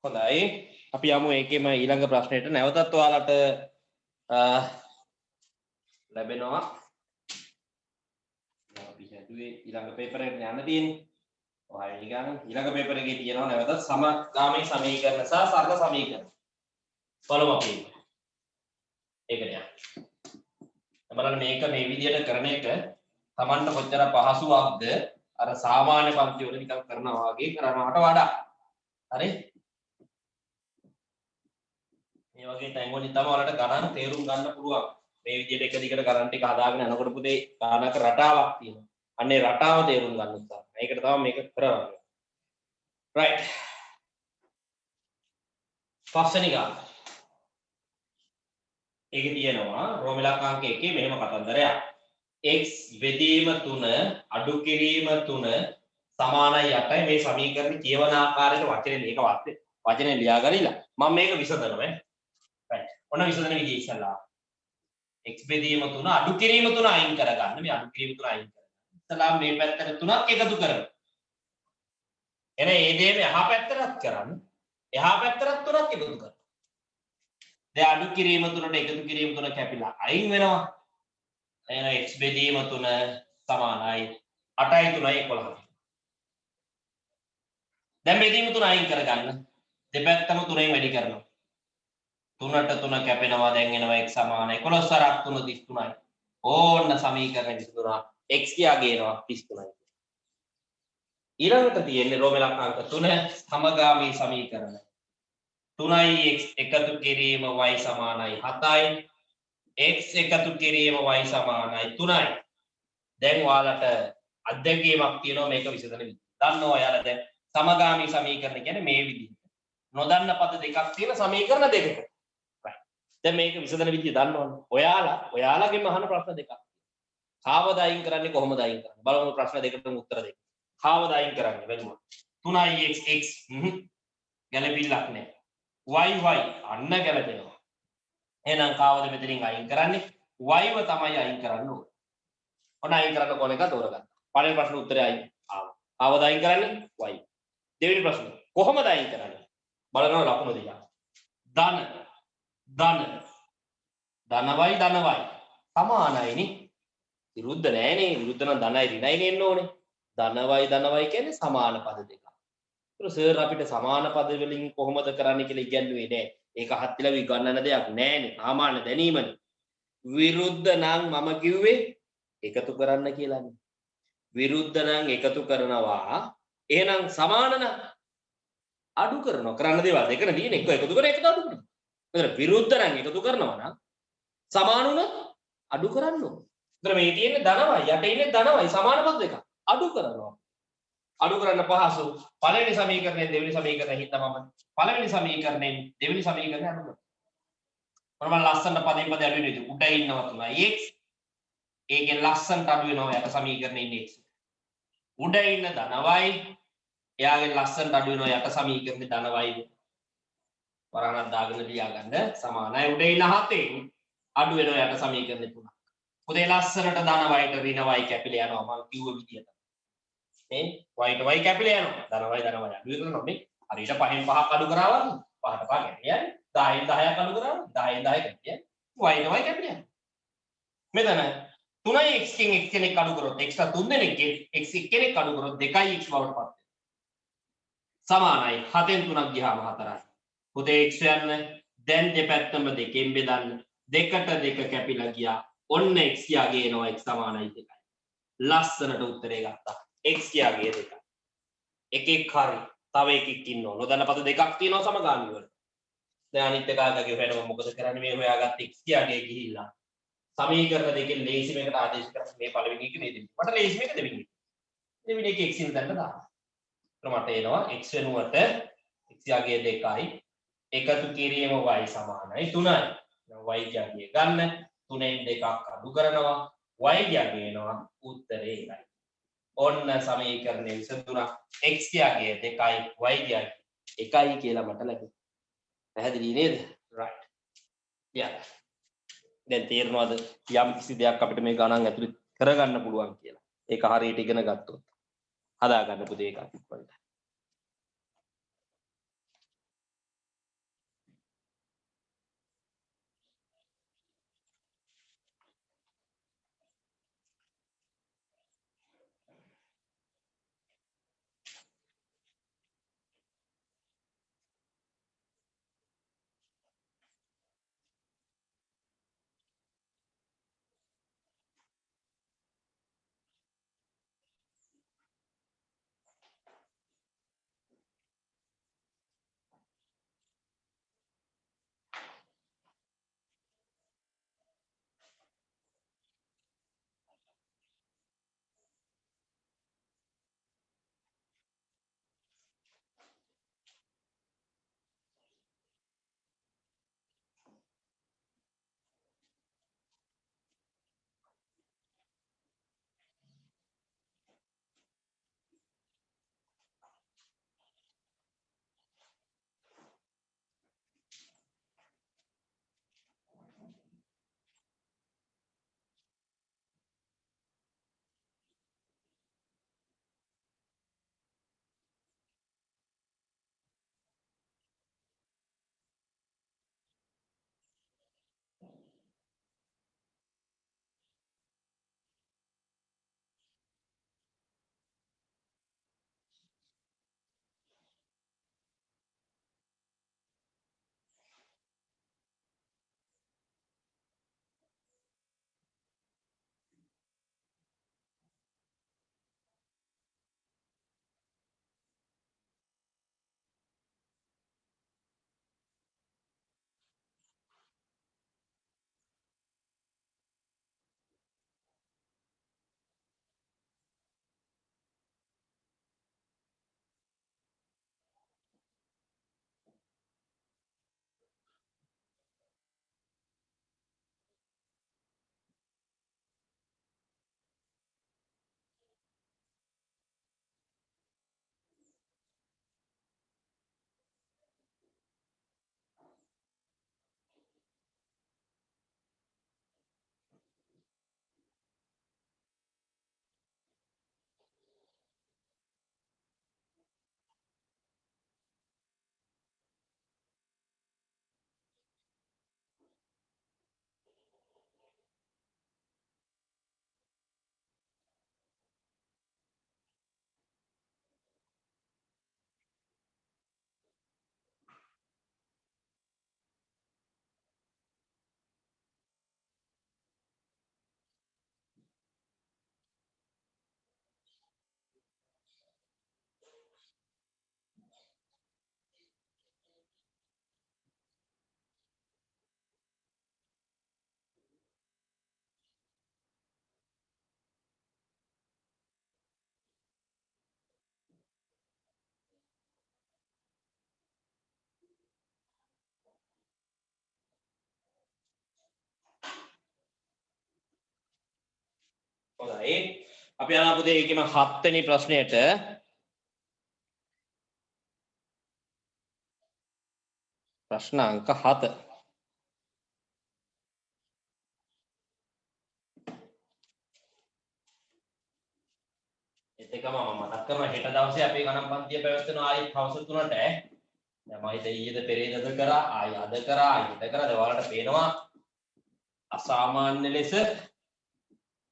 හොඳයි අපි යමු ඒකෙම ඊළඟ ප්‍රශ්නෙට නැවතත් ඔයාලට ලැබෙනවා අපි හිතුවේ ඊළඟ පේපර් එකට යන්න තියෙන්නේ ඔයාලා නිකන් ඊළඟ පේපර් එකේ තියෙනවා නැවතත් සමගාමී සමීකරණ සහ සරල සමීකරණ බලමු අපි ඒකට යන්න බලන්න මේක මේ විදිහට කරන එක Tamanට කොච්චර පහසුවක්ද අර සාමාන්‍ය පන්ති වල නිකන් කරනවා වගේ කරනවට වඩා හරි මේ වගේ තැන් වලින් තමයි ඔයාලට ගණන් තේරුම් ගන්න පුළුවන් මේ විදිහට එක දිගට ගණන් ටික හදාගෙන යනකොට පුතේ ගණනක රටාවක් තියෙනවා අන්නේ රටාව තේරුම් ගන්න උත්සාහ කරනවා ඒකට තමයි මේක කරන්නේ right පස්වෙනි ගාන ඒකේ තියෙනවා රෝම ඉලක්කාංක 1 මෙහෙම කතන්දරයක් x බෙදීම 3 අඩු කිරීම 3 සමානයි 8යි මේ සමීකරණ කියවන ආකාරයට වචනේ මේක වචනේ ලියා ගනිලා මම මේක විසඳනවා right ඔන්න විසඳන විදිය ඉස්සලා x බෙදීම 3 අඩු කිරීම 3 අයින් කරගන්න මේ අඩු කිරීම 3 අයින් කරගන්න ඉස්සලා මේ පැත්තට 3ක් එකතු කරමු එන ඒ දේම එහා පැත්තටත් කරන්න එහා පැත්තටත් 3ක් එකතු කරන්න දැන් අඩු කිරීම 3ට එකතු කිරීම 3 කැපිලා අයින් වෙනවා එහෙනම් x බෙදීම 3 සමානයි 8යි 3යි 11යි දැන් බෙදීම 3 අයින් කරගන්න දෙපැත්තම 3ෙන් වැඩි කරනවා 3ට 3 කැපෙනවා දැන් එනවා x සමානයි 11 සරක් 3 33යි ඕන්න සමීකරණය විසඳුණා x කියා ගේනවා 33යි ඊළඟට තියෙන්නේ රෝම ඉලක්කාංක 3 සමගාමී සමීකරණ 3යි x එකතු කිරීම y සමානයි 7යි x එකතු කිරීම y සමානයි 3යි දැන් ඔයාලට අත්දැකීමක් තියෙනවා මේක විසඳන විදිහ දන්නවා ඔයාලා දැන් සමගාමී සමීකරණ කියන්නේ මේ විදිහට නොදන්න පද දෙකක් තියෙන සමීකරණ දෙකක දැන් මේක විසඳන විදිය දන්නවනේ ඔයාලගෙන් අහන ප්‍රශ්න දෙකක් කාවද අයින් කරන්නේ කොහොමද අයින් කරන්නේ බලමු ප්‍රශ්න දෙකටම උත්තර දෙන්න කාවද අයින් කරන්නේ බලමු 3යි x ගැලපිල්ලක් නැහැ y අන්න ගැලපෙනවා එහෙනම් කාවද මෙතනින් අයින් කරන්නේ y ව තමයි අයින් කරන්න ඕනේ ඔන්න අයින් කරන්න කොන එක තෝරගන්න පළවෙනි ප්‍රශ්න උත්තරය අයින් ආවා කාවද අයින් කරන්නේ y දෙවෙනි ප්‍රශ්න කොහොමද අයින් කරන්නේ බලනවා ලකුණු දෙක ධන ධනවයි සමානයිනේ විරුද්ධ නෑනේ විරුද්ධ නම් ධනයි ඍණයි එන්න ඕනේ ධනවයි කියන්නේ සමාන පද දෙකක්. ඒතර සර් අපිට සමාන පද වලින් කොහොමද කරන්න කියලා ඉගැන්වුවේ නෑ. ඒක හත්තිලා විගන්නන දෙයක් නෑනේ. සාමාන්‍ය දැනීමනේ. විරුද්ධ නම් මම කිව්වේ එකතු කරන්න කියලානේ. විරුද්ධ නම් එකතු කරනවා. එහෙනම් සමාන නම් අඩු කරනවා. කරන්න දේවල් දෙකන තියෙන එක එකතු කරන එකට අඩු කරනවා. ඒතර විරුද්ධ නම් එකතු කරනවා නම් සමාන උනොත් අඩු කරන්න ඕනේ. ඒතර මේ තියෙන්නේ ධනවයි යට ඉන්නේ ධනවයි සමාන පද දෙක. අඩු කරනවා. අඩු කරන්න පහසු. පළවෙනි සමීකරණයෙන් දෙවෙනි සමීකරණය හිතමම පළවෙනි සමීකරණයෙන් දෙවෙනි සමීකරණය අඩු කරනවා. මම ලස්සන පදයෙන් පද අඩු වෙන්නේ උඩ ඉන්නවා තුනයි x. ඒකෙන් ලස්සනට අඩු වෙනවා යට සමීකරණේ ඉන්නේ x. උඩ ඉන්න ධනවයි එයාගෙන් ලස්සනට අඩු වෙනවා යට සමීකරණේ ධනවයි. වරණක් දාගෙන ලියා ගන්න සමානයි උඩ ඉන්න 7න් අඩු වෙනවා යට සමීකරණේ 3ක්. පුතේ ලස්සනට ධනවයිට ඍණවයි කැපිලා යනවා මම කිව්ව විදියට. මේ y කැපිලා යනවා. ධනවයි අඩු වෙනවා මේ. හරියට 5න් 5ක් අඩු කරාම 5ට 5 කැපිලා යන්නේ. 10න් 10ක් අඩු කරාම 10න් 10 කැපිලා යන්නේ. y කැපිලා යනවා. මෙතන 3යි x කින් x කෙනෙක් අඩු කරොත් x 3 දෙනෙක්ගෙන් x කෙනෙක් අඩු කරොත් 2යි x බවට පත් වෙනවා. සමානයි 7න් 3ක් ගියාම 4යි. පුතේ x යන්න දැන් දෙපැත්තම දෙකෙන් බෙදන්න. දෙකට දෙක කැපිලා ගියා. ඔන්න x කියාගේ එනවා x සමානයි 2යි. ලස්සනට උත්තරේ ගත්තා. x කියාගේ 2යි. එකෙක් හරි. තව එකෙක් ඉන්නවා. නොදන්න පද දෙකක් තියෙනවා සමගාමී වල. දැන් අනිත් එකාගේ හොයනවා මොකද කරන්නේ මේ හොයාගත්ත x කියාගේ ගිහිල්ලා. සමීකරණ දෙකෙන් ලේසි මේකට ආදේශ කරලා මේ පළවෙනි එක මේ දෙන්නේ. මට ලේසි මේක දෙවෙනි එක. දෙවෙනි එක x ඉන් දැන්න දාන්න. මට එනවා x වෙනුවට x යාගේ 2යි එකතු කිරීම y සමානයි 3යි. y යාගේ ගන්න 3න් 2ක් අඩු කරනවා y යාගේ එනවා උත්තරේ එකයි. ඔන්න සමීකරණය විසඳුණා x යාගේ 2යි y යාගේ 1යි කියලා මට ලැබුණා. පැහැදිලි නේද? right. yeah. දැන් තේරෙනවද යම් කිසි දෙයක් අපිට මේ ගණන් ඇතුලේ කරගන්න පුළුවන් කියලා. ඒක හරියට ඉගෙන ගත්තොත්. හදා ගන්න පුතේ ඒක ඉක්මනට. හොඳයි. අපි යනවා පුතේ ඒකෙම 7 වෙනි ප්‍රශ්නයට. ප්‍රශ්න අංක 7. ඒකම මම මතක් කරනවා හෙට දවසේ අපේ ගණන් පන්තිය පැවැත්වෙනවා ආයි හවස 3ට. දැන් මම හිත ඊයේද පෙරේදද කරා ආයි අද කරා ආයි හෙට කරා ඔයාලට පේනවා අසාමාන්‍ය ලෙස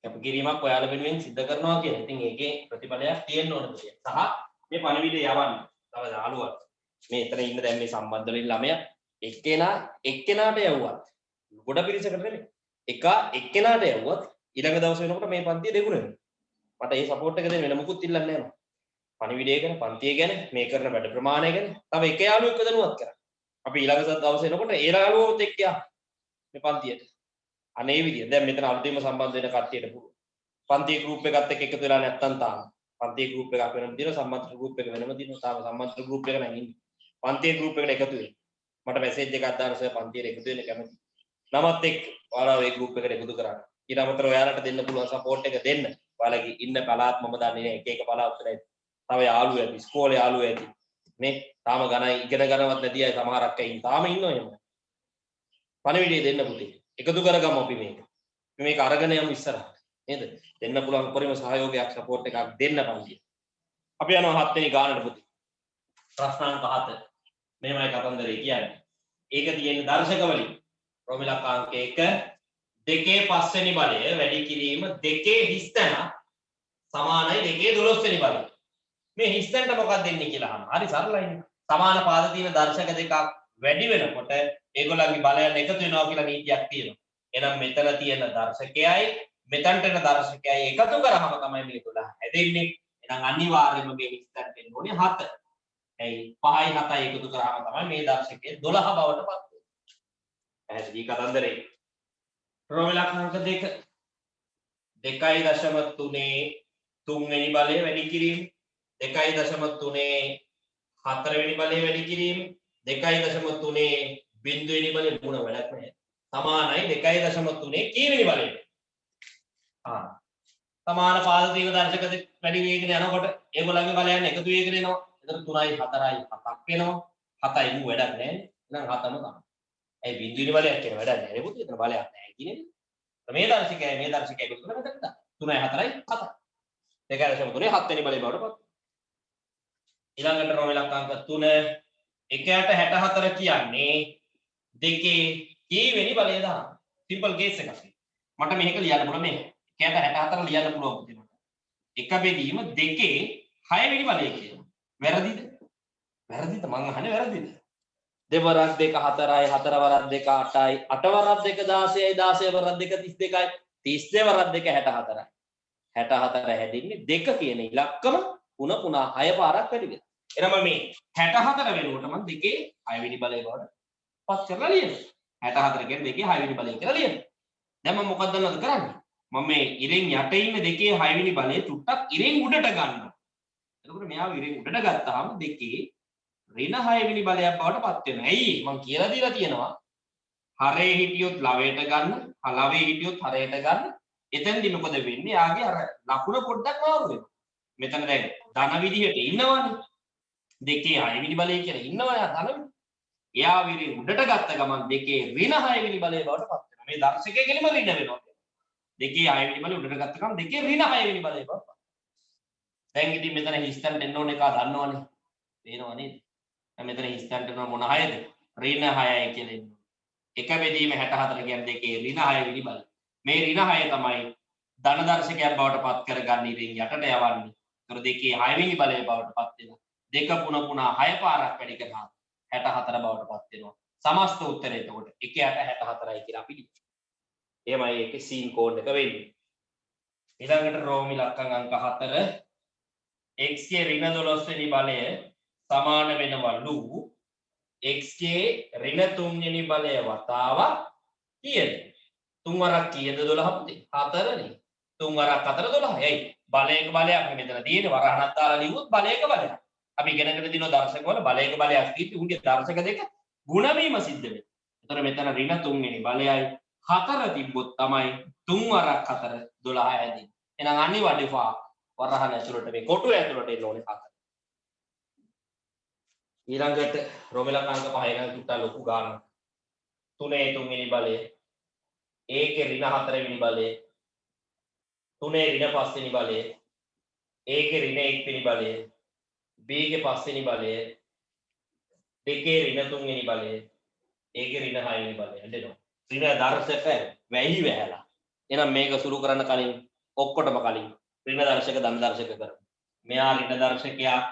කැපකිරීමක් ඔයාලා වෙනුවෙන් සිදු කරනවා කියලා. ඉතින් ඒකේ ප්‍රතිඵලයක් තියෙන්න ඕන දෙයක්. සහ මේ පණිවිඩය යවන්න. තව යාළුවා මේ එතන ඉන්න දැන් මේ සම්බන්ධ වෙන ළමයා එක්කෙනාට යවුවත් ගොඩ පිරිසකට නෙමෙයි. එක්කෙනාට යවුවත් ඊළඟ දවස් වෙනකොට මේ පන්තිය දෙගුණ වෙනවා. මට ඒ සපෝට් එක දෙන්න වෙන මුකුත් ඉල්ලන්නේ නැහැ මම. පණිවිඩය ගැන, පන්තිය ගැන, මේ කරන වැඩ ප්‍රමාණය ගැන තව එක යාළුවෙක්ව දැනුවත් කරා. අපි ඊළඟ දවස් වෙනකොට ඒ යාළුවෝත් එක්ක යන්න මේ පන්තියට. අනේ විදිය. දැන් මෙතන අලුතින්ම සම්බන්ධ වෙන කට්ටියට පුළුවන්. පන්තියේ ගෲප් එකත් එක්ක එකතු වෙලා නැත්තම් තාම. පන්තියේ ගෲප් එකක් වෙනම දිනවා, සම්මන්ත්‍රණ ගෲප් එක වෙනම දිනවා. තාම සම්මන්ත්‍රණ ගෲප් එක නම් ඉන්නේ. පන්තියේ ගෲප් එකට එකතු වෙන්න. මට මැසේජ් එකක් දාන්න සර් පන්තියට එකතු වෙන්න කැමතියි. නමත් එක්ක ඔයාලා ඒ ගෲප් එකට එකතු කරන්න. ඊට අමතරව ඔයාලට දෙන්න පුළුවන් සපෝට් එක දෙන්න. ඔයාලගේ ඉන්න පළාත් මම දන්නේ නැහැ. එක එක පළාත් වල තව යාළුවෝ ඇති, ඉස්කෝලේ යාළුවෝ ඇති. මේ තාම ගණන් ඉගෙන ගන්නවත් නැති අය සමහරක් අය තාම ඉන්නවා එහෙම. පණිවිඩය දෙන්න පුතේ. එකතු කරගමු අපි මේක. මේක අරගෙන යමු ඉස්සරහට. නේද? දෙන්න පුළුවන් උපරිම සහයෝගයක් සපෝට් එකක් දෙන්න පන්තිය. අපි යනවා 7 වෙනි ගානට පුතේ. ප්‍රශ්නාංක 7. මෙහෙමයි කතන්දරේ කියන්නේ. ඒක තියෙන්නේ දර්ශක වලින්. රෝමිලක් අංක 1 2 5 වෙනි බලය වැඩි කිරීම 2 හිස්තැන සමානයි 2 12 වෙනි බලය. මේ හිස්තැනට මොකක්ද දෙන්නේ කියලා අහනවා. හරි සරලයිනේ. සමාන පාද තියෙන දර්ශක දෙකක් වැඩි වෙනකොට ඒගොල්ලන්ගේ බලයන් එකතු වෙනවා කියලා නීතියක් තියෙනවා. එහෙනම් මෙතන තියෙන දර්ශකයයි මෙතනට එන දර්ශකයයි එකතු කරාම තමයි මේ 12 හැදෙන්නේ. එහෙනම් අනිවාර්යයෙන්ම මේ හිස්තැන දෙන්න ඕනේ 7. ඇයි 5යි 7යි එකතු කරාම තමයි මේ දර්ශකය 12 බවට පත් වෙන්නේ. පැහැදිලි කතන්දරේ. රෝමිලක් අංක 2 2.3 තුන්වෙනි බලය වැඩි කිරීම 2.3 හතරවෙනි බලය වැඩි කිරීම 2.3 බිඳුවෙනි බලය මුණ වැඩක් නැහැ. සමානයි 2.3 කීවෙනි බලය? සමාන පාද තියෙන දර්ශක වැඩි වේගන යනකොට ඒගොල්ලන්ගේ බලයන් එකතු වෙගෙන එනවා. එතන 3යි 4යි 7ක් වෙනවා. 7යි මු වැඩක් නැහැ. එහෙනම් 7ම තමයි. ඒ බිඳුවෙනි බලයක් කියන වැඩක් නැහැ පුතේ. එතන බලයක් නැහැ කියන්නේ. මේ දර්ශකයයි එකතු කරලා මෙතන දාන්න. 3යි 4යි 7යි. 2.3 7 වෙනි බලය බවට පත්. ඊළඟට රෝමිලක් අංක 3 1ට 64 කියන්නේ දෙකේ කීවෙනි බලය දාන්න. සිම්පල් කේස් එකක්. මට මේක ලියන්න පුළුවන් මේ 1ට 64 ලියන්න පුළුවන් පුතේ මට. එක බෙදීම දෙකේ 6 වෙනි බලය කියනවා. වැරදිද? වැරදිද? මං අහන්නේ වැරදිද? දෙවරක් 2 4යි 4 වරක් 2 8යි 8 වරක් 2 16යි 16 වරක් 2 32යි 32 වරක් 2 64යි 64 හැදින්නේ 2 කියන ඉලක්කම පුනා 6 පාරක් වැඩි වෙනවා. එහෙනම් මේ 64 වෙනුවට මම 2 6 වෙනි බලය බවට පත් කරලා ලියනවා. 64 කියන්නේ 2 6 වෙනි බලය කියලා ලියනවා. දැන් මම මොකක්ද දන්නවද කරන්නේ? මම මේ ඉරෙන් යට ඉන්න 2 6 වෙනි බලය චුට්ටක් ඉරෙන් උඩට ගන්නවා. එතකොට මෙයාව ඉරෙන් උඩට ගත්තාම 2 ඍණ 6 වෙනි බලයක් බවට පත් වෙනවා. ඇයි? මම කියලා දීලා තියෙනවා. හරේ හිටියොත් ලවයට ගන්න, ලවේ හිටියොත් හරයට ගන්න. එතෙන්දි මොකද වෙන්නේ? යාගේ අර ලකුණ පොඩ්ඩක් මාරු වෙනවා. මෙතන දැන් ධන විදිහට ඉන්නවනේ. 2 6 වෙනි බලය කියලා ඉන්නවා යා ධන. එයා විරි උඩට ගත්ත ගමන් 2 ඍණ 6 වෙනි බලය බවට පත් වෙනවා. මේ දර්ශකයේ කෙලිම ඍණ වෙනවා. 2 6 වෙනි බලය උඩට ගත්ත ගමන් 2 ඍණ 6 වෙනි බලය බවට පත්. දැන් ඉතින් මෙතන හිස්තැන් දෙන්න ඕන එක දන්නවනේ. පේනවා නේද? මෙතන හිස්තැන්ට යන මොන 6ද? ඍණ 6යි කියලා ඉන්නවා. එක බෙදීම 64 කියන්නේ දෙකේ ඍණ 6 වෙනි බලය. මේ ඍණ 6 තමයි ධන දර්ශකයක් බවට පත් කරගන්න ඉතින් යටට යවන්නේ. ඒතර දෙකේ 6 වෙනි බලය බවට පත් වෙනවා. දෙක පුනා 6 පාරක් වැඩි කරනවා 64 බවට පත් වෙනවා. සමස්ත උත්තරය එතකොට 1ට 64යි කියලා අපි ලියනවා. එහෙමයි ඒකේ සීන් කෝඩ් එක වෙන්නේ. ඊළඟට රෝමි ලක්ෂණ අංක 4 x ගේ ඍණ 12 වෙනි බලය සමාන වෙනවලු x ගේ ඍණ 3 වෙනි බලය වතාවක් කීයද? 3 වරක් කීයද 12 පුතේ? 4 නේ. 3 වරක් 4 12. එයි බලයක බලයක් මෙතන තියෙන්නේ වරහණක් දාලා ලියුවොත් බලයක බලයක්. අපි ඉගෙනගෙන දිනන දර්ශකවල බලයක බලයක් තියෙද්දි උන්ගේ දර්ශක දෙක ಗುಣ වීම සිද්ධ වෙනවා. එතකොට මෙතන ඍණ 3 වෙනි බලයයි 4 තිබ්බොත් තමයි 3 වරක් 4 12 හැදෙන්නේ. එහෙනම් අනිවාර්යවා වරහන් ඇතුළට මේ කොටුව ඇතුළට එන්න ඕනේ 4. ඊළඟට රෝමෙලක අංක 5 නම් තුට්ටා ලොකු ගානක්. 3 තුන්වෙනි බලය. ඒකේ ඍණ 4 වෙනි බලය. 3 ඍණ 5 වෙනි බලය. ඒකේ ඍණ 1 වෙනි බලය. B ගේ 5 වෙනි බලය. දෙකේ ඍණ 3 වෙනි බලය. ඒකේ ඍණ 6 වෙනි බලය. හදෙනවා. ඍණ දර්ශක වැහි වැහැලා. එහෙනම් මේක සුළු කරන්න කලින් ඔක්කොටම කලින් ඍණ දර්ශක ධන දර්ශක කරමු. මෙයා ඍණ දර්ශකයක්,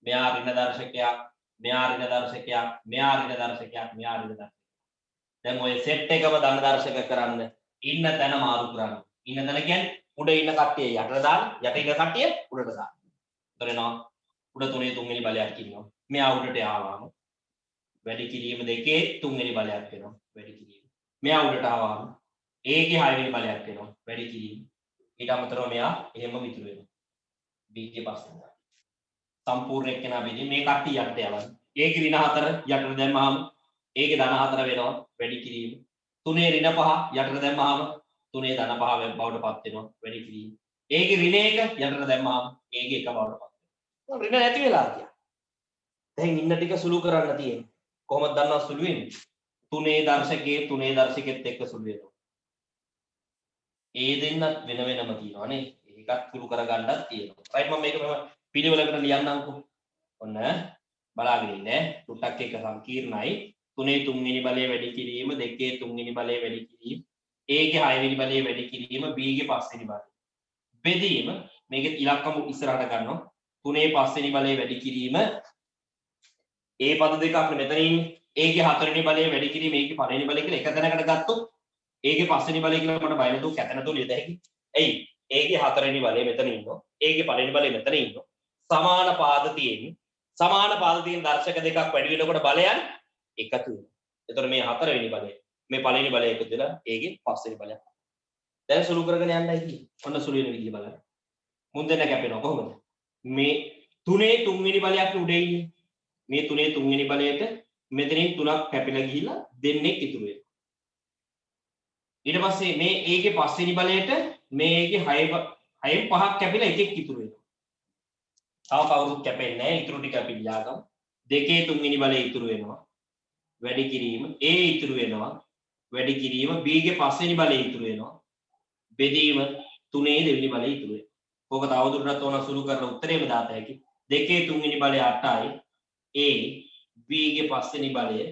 මෙයා ඍණ දර්ශකයක්, මෙයා ඍණ දර්ශකයක්, මෙයා ඍණ දර්ශකයක්, මෙයා ඍණ දර්ශකයක්. දැන් ඔය සෙට් එකම ධන දර්ශක කරන්න ඉන්න තැන මාරු කරන්න. ඉන්න තැන කියන්නේ උඩ ඉන්න කට්ටිය යටට දාන්න, යට ඉන්න කට්ටිය උඩට දාන්න. එතනවා උඩ 3 3 වෙනි බලයක් ඉන්නවා. මෙයා උඩට ආවම වැඩි කිරීම දෙකේ 3 වෙනි බලයක් වෙනවා. වැඩි කිරීම. මෙයා උඩට ආවම ඒකේ 6 වෙනි බලයක් වෙනවා. වැඩි කිරීම. ඊට අමතරව මෙයා එහෙම විතුරු වෙනවා. B ගේ පස්සෙන්. සම්පූර්ණ එක්කෙනා බෙදී මේ කට්ටිය යටට යවන්න. ඒකේ ඍණ 4 යටට දැම්මහම ඒකේ ධන 4 වෙනවා. වැඩි කිරීම. 3 ඍණ 5 යටට දැම්මහම 3 ධන 5 බවට පත් වෙනවා. වැඩි කිරීම. ඒකේ ඍණ 1 යටට දැම්මහම ඒකේ 1 බවට පත් වෙනවා. ඍණ නැති වෙලා ගියා. දැන් ඉන්න ටික සුළු කරන්න තියෙන්නේ. කොහොමද දන්නව සුළු වෙන්නේ? 3 දර්ශකයේ 3 දර්ශකෙත් එක්ක සුළු වෙනවා. ඒ දෙන්නත් වෙන වෙනම තියෙනවා නේ. ඒකත් සුළු කරගන්නත් තියෙනවා. රයිට් මම මේක පිළිවෙලකට ලියන්නම්කෝ. ඔන්න බලාගෙන ඉන්න. ටුට්ටක් එක සංකීර්ණයි. 3 3 වෙනි බලය වැඩි කිරීම, 2 3 වෙනි බලය වැඩි කිරීම, ඒකේ 6 වෙනි බලය වැඩි කිරීම, B ගේ 5 වෙනි බලය. බෙදීම මේකේ ඉලක්කම ඉස්සරහට ගන්නවා. 3 5 වෙනි බලය වැඩි කිරීම ඒ පද දෙක අපිට මෙතන ඉන්නේ. ඒකේ 4 වෙනි බලය වැඩි කිරීම, ඒකේ 5 වෙනි බලය කියලා එක තැනකට ගත්තොත් ඒකේ 5 වෙනි බලය කියලා මට බය නැතුව කැත නැතුව ලියද හැකි. එයි ඒකේ 4 වෙනි බලය මෙතන ඉන්නවා. ඒකේ 5 වෙනි බලය මෙතන ඉන්නවා. සමාන පාද තියෙන්නේ. සමාන පාද තියෙන දර්ශක දෙකක් වැඩි වෙනකොට බලයන් එකතු වෙනවා. එතකොට මේ 4 වෙනි බලය මේ 5 වෙනි බලය එකතු වෙලා ඒකේ 5 වෙනි බලයක්. දැන් සුළු කරගෙන යන්නයි තියෙන්නේ. ඔන්න සුළු වෙන විදිය බලන්න. මුන් දෙන්න කැපෙනවා කොහොමද? මේ 3 3 වෙනි බලයක් උඩේ ඉන්නේ. මේ 3 3 වෙනි බලයට මෙතනින් 3ක් කැපිලා ගිහිල්ලා දෙන්නෙක් ඉතුරු වෙනවා. ඊට පස්සේ මේ ඒකේ 5 වෙනි බලයට මේ ඒකේ 6න් 5ක් කැපිලා එකෙක් ඉතුරු වෙනවා. තව කවුරුත් කැපෙන්නේ නැහැ. ඉතුරු ටික අපි ලියාගමු. 2 3 වෙනි බලය ඉතුරු වෙනවා. වැඩි කිරීම A ඉතුරු වෙනවා. වැඩි කිරීම B ගේ 5 වෙනි බලය ඉතුරු වෙනවා. බෙදීම 3 දෙවෙනි බලය ඉතුරු වෙනවා. ඕක තවදුරටත් ඕන සුළු කරලා උත්තරේම දාත හැකි. 2 3 වෙනි බලය 8යි. A B ගේ 5 වෙනි බලය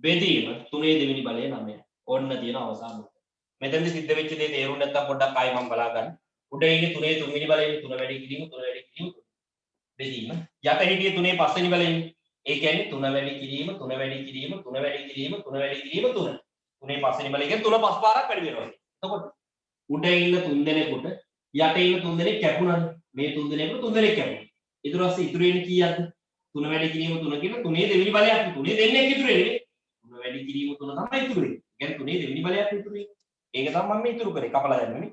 බෙදීම 3 දෙවෙනි බලය 9යි. ඕන්න තියෙන අවසාන උත්තර. මෙතනදි සිද්ධ වෙච්ච දේ තේරුම් නැත්තම් පොඩ්ඩක් ආයෙ මම බලා ගන්න. උඩ ඉන්නේ 3 3 වෙනි බලයේ 3 වැඩි කිරීම 3 වැඩි කිරීම බෙදීම. යට හිටියේ 3 5 වෙනි බලයේ. ඒ කියන්නේ 3 වැඩි කිරීම 3 වැඩි කිරීම 3 වැඩි කිරීම 3 වැඩි කිරීම 3. 3 5 වෙනි බලය කියන්නේ 3 5 පාරක් වැඩි වෙනවා. එතකොට උඩ ඉන්න 3 දෙනෙකුට යට ඉන්න 3 දෙනෙක් කැපුණානේ. මේ 3 දෙනෙකුට 3 දෙනෙක් කැපුණා. ඊට පස්සේ ඉතුරු වෙන්නේ කීයක්ද? 3 වැඩි කිරීම 3 කියන 3 දෙවෙනි බලයක් 3 දෙන්නෙක් ඉතුරු වෙන්නේ. 3 වැඩි කිරීම 3 තමයි ඉතුරු වෙන්නේ. කියන්නේ 3 දෙවෙනි බලයක් ඉතුරු වෙන්නේ. ඒක තමයි මම ඉතුරු කරේ කපලා දැම්මනේ.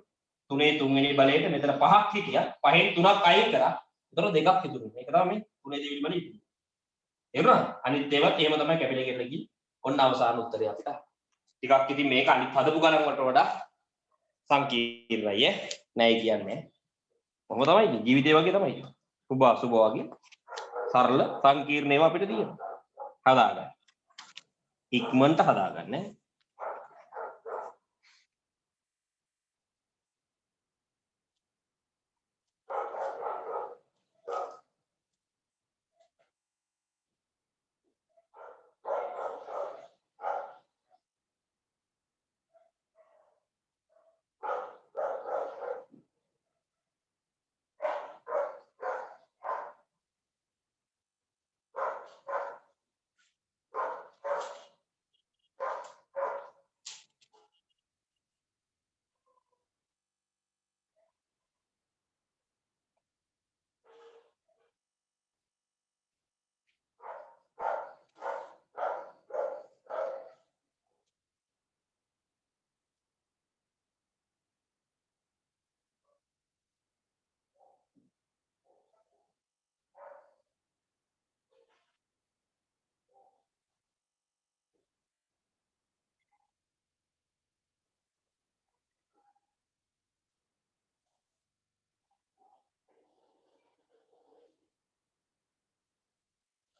3 3 වෙනි බලයට මෙතන 5ක් හිටියා. 5න් 3ක් අයින් කරා. ඒතර දෙකක් ඉතුරු වෙනවා. ඒක තමයි මේ 3 දෙවෙනි බලය ඉතුරු. එරුණා? අනිත් ඒවත් එහෙම තමයි කැපිලා ගෙරලා ගිහින් ඔන්න අවසාන උත්තරය අපිට. ටිකක් ඉතින් මේක අනිත් හදපු ගණන් වලට වඩා සංකීර්ණයි නෑ කියන්නේ. කොහොම තමයි ඉන්නේ ජීවිතේ වගේ තමයි. සුභ වගේ සරල සංකීර්ණ ඒවා අපිට තියෙනවා. හදාගන්න. ඉක්මනට හදාගන්න.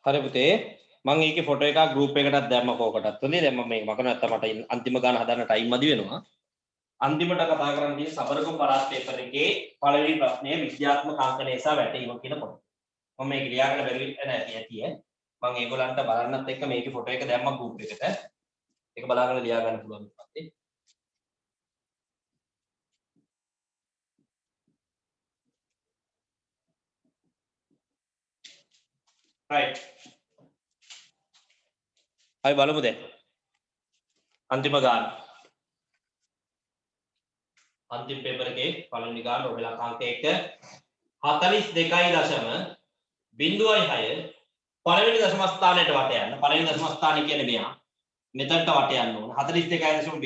හරි පුතේ මම ඒකේ ෆොටෝ එකක් ගෲප් එකකටත් දැම්ම කෝකටත් හොඳේ දැන් මම මේක මකන නැත්නම් මට අන්තිම ගාන හදන්න ටයිම් මදි වෙනවා අන්තිමට කතා කරන්න තියෙන සබරගම් පළාත් පේපර් එකේ පළවෙනි ප්‍රශ්නය විද්‍යාත්මක අංකණය සහ වැටීම කියන පොත මම මේක ලියාගෙන බැරි නැති ඇති මම ඒගොල්ලන්ට බලන්නත් එක්ක මේකේ ෆොටෝ එක දැම්ම ගෲප් එකට ඒක බලාගෙන ලියා ගන්න පුළුවන් පස්සේ right හරි බලමු දැන් අන්තිම ගාන अंतिम पेपर के पहले गान ඔබලා අංක 1 42.06 පළවෙනි දශම ස්ථානයට වට යන්න. පළවෙනි දශම ස්ථානය කියන්නේ මෙහා. මෙතනට වට යන්න ඕන. 42.06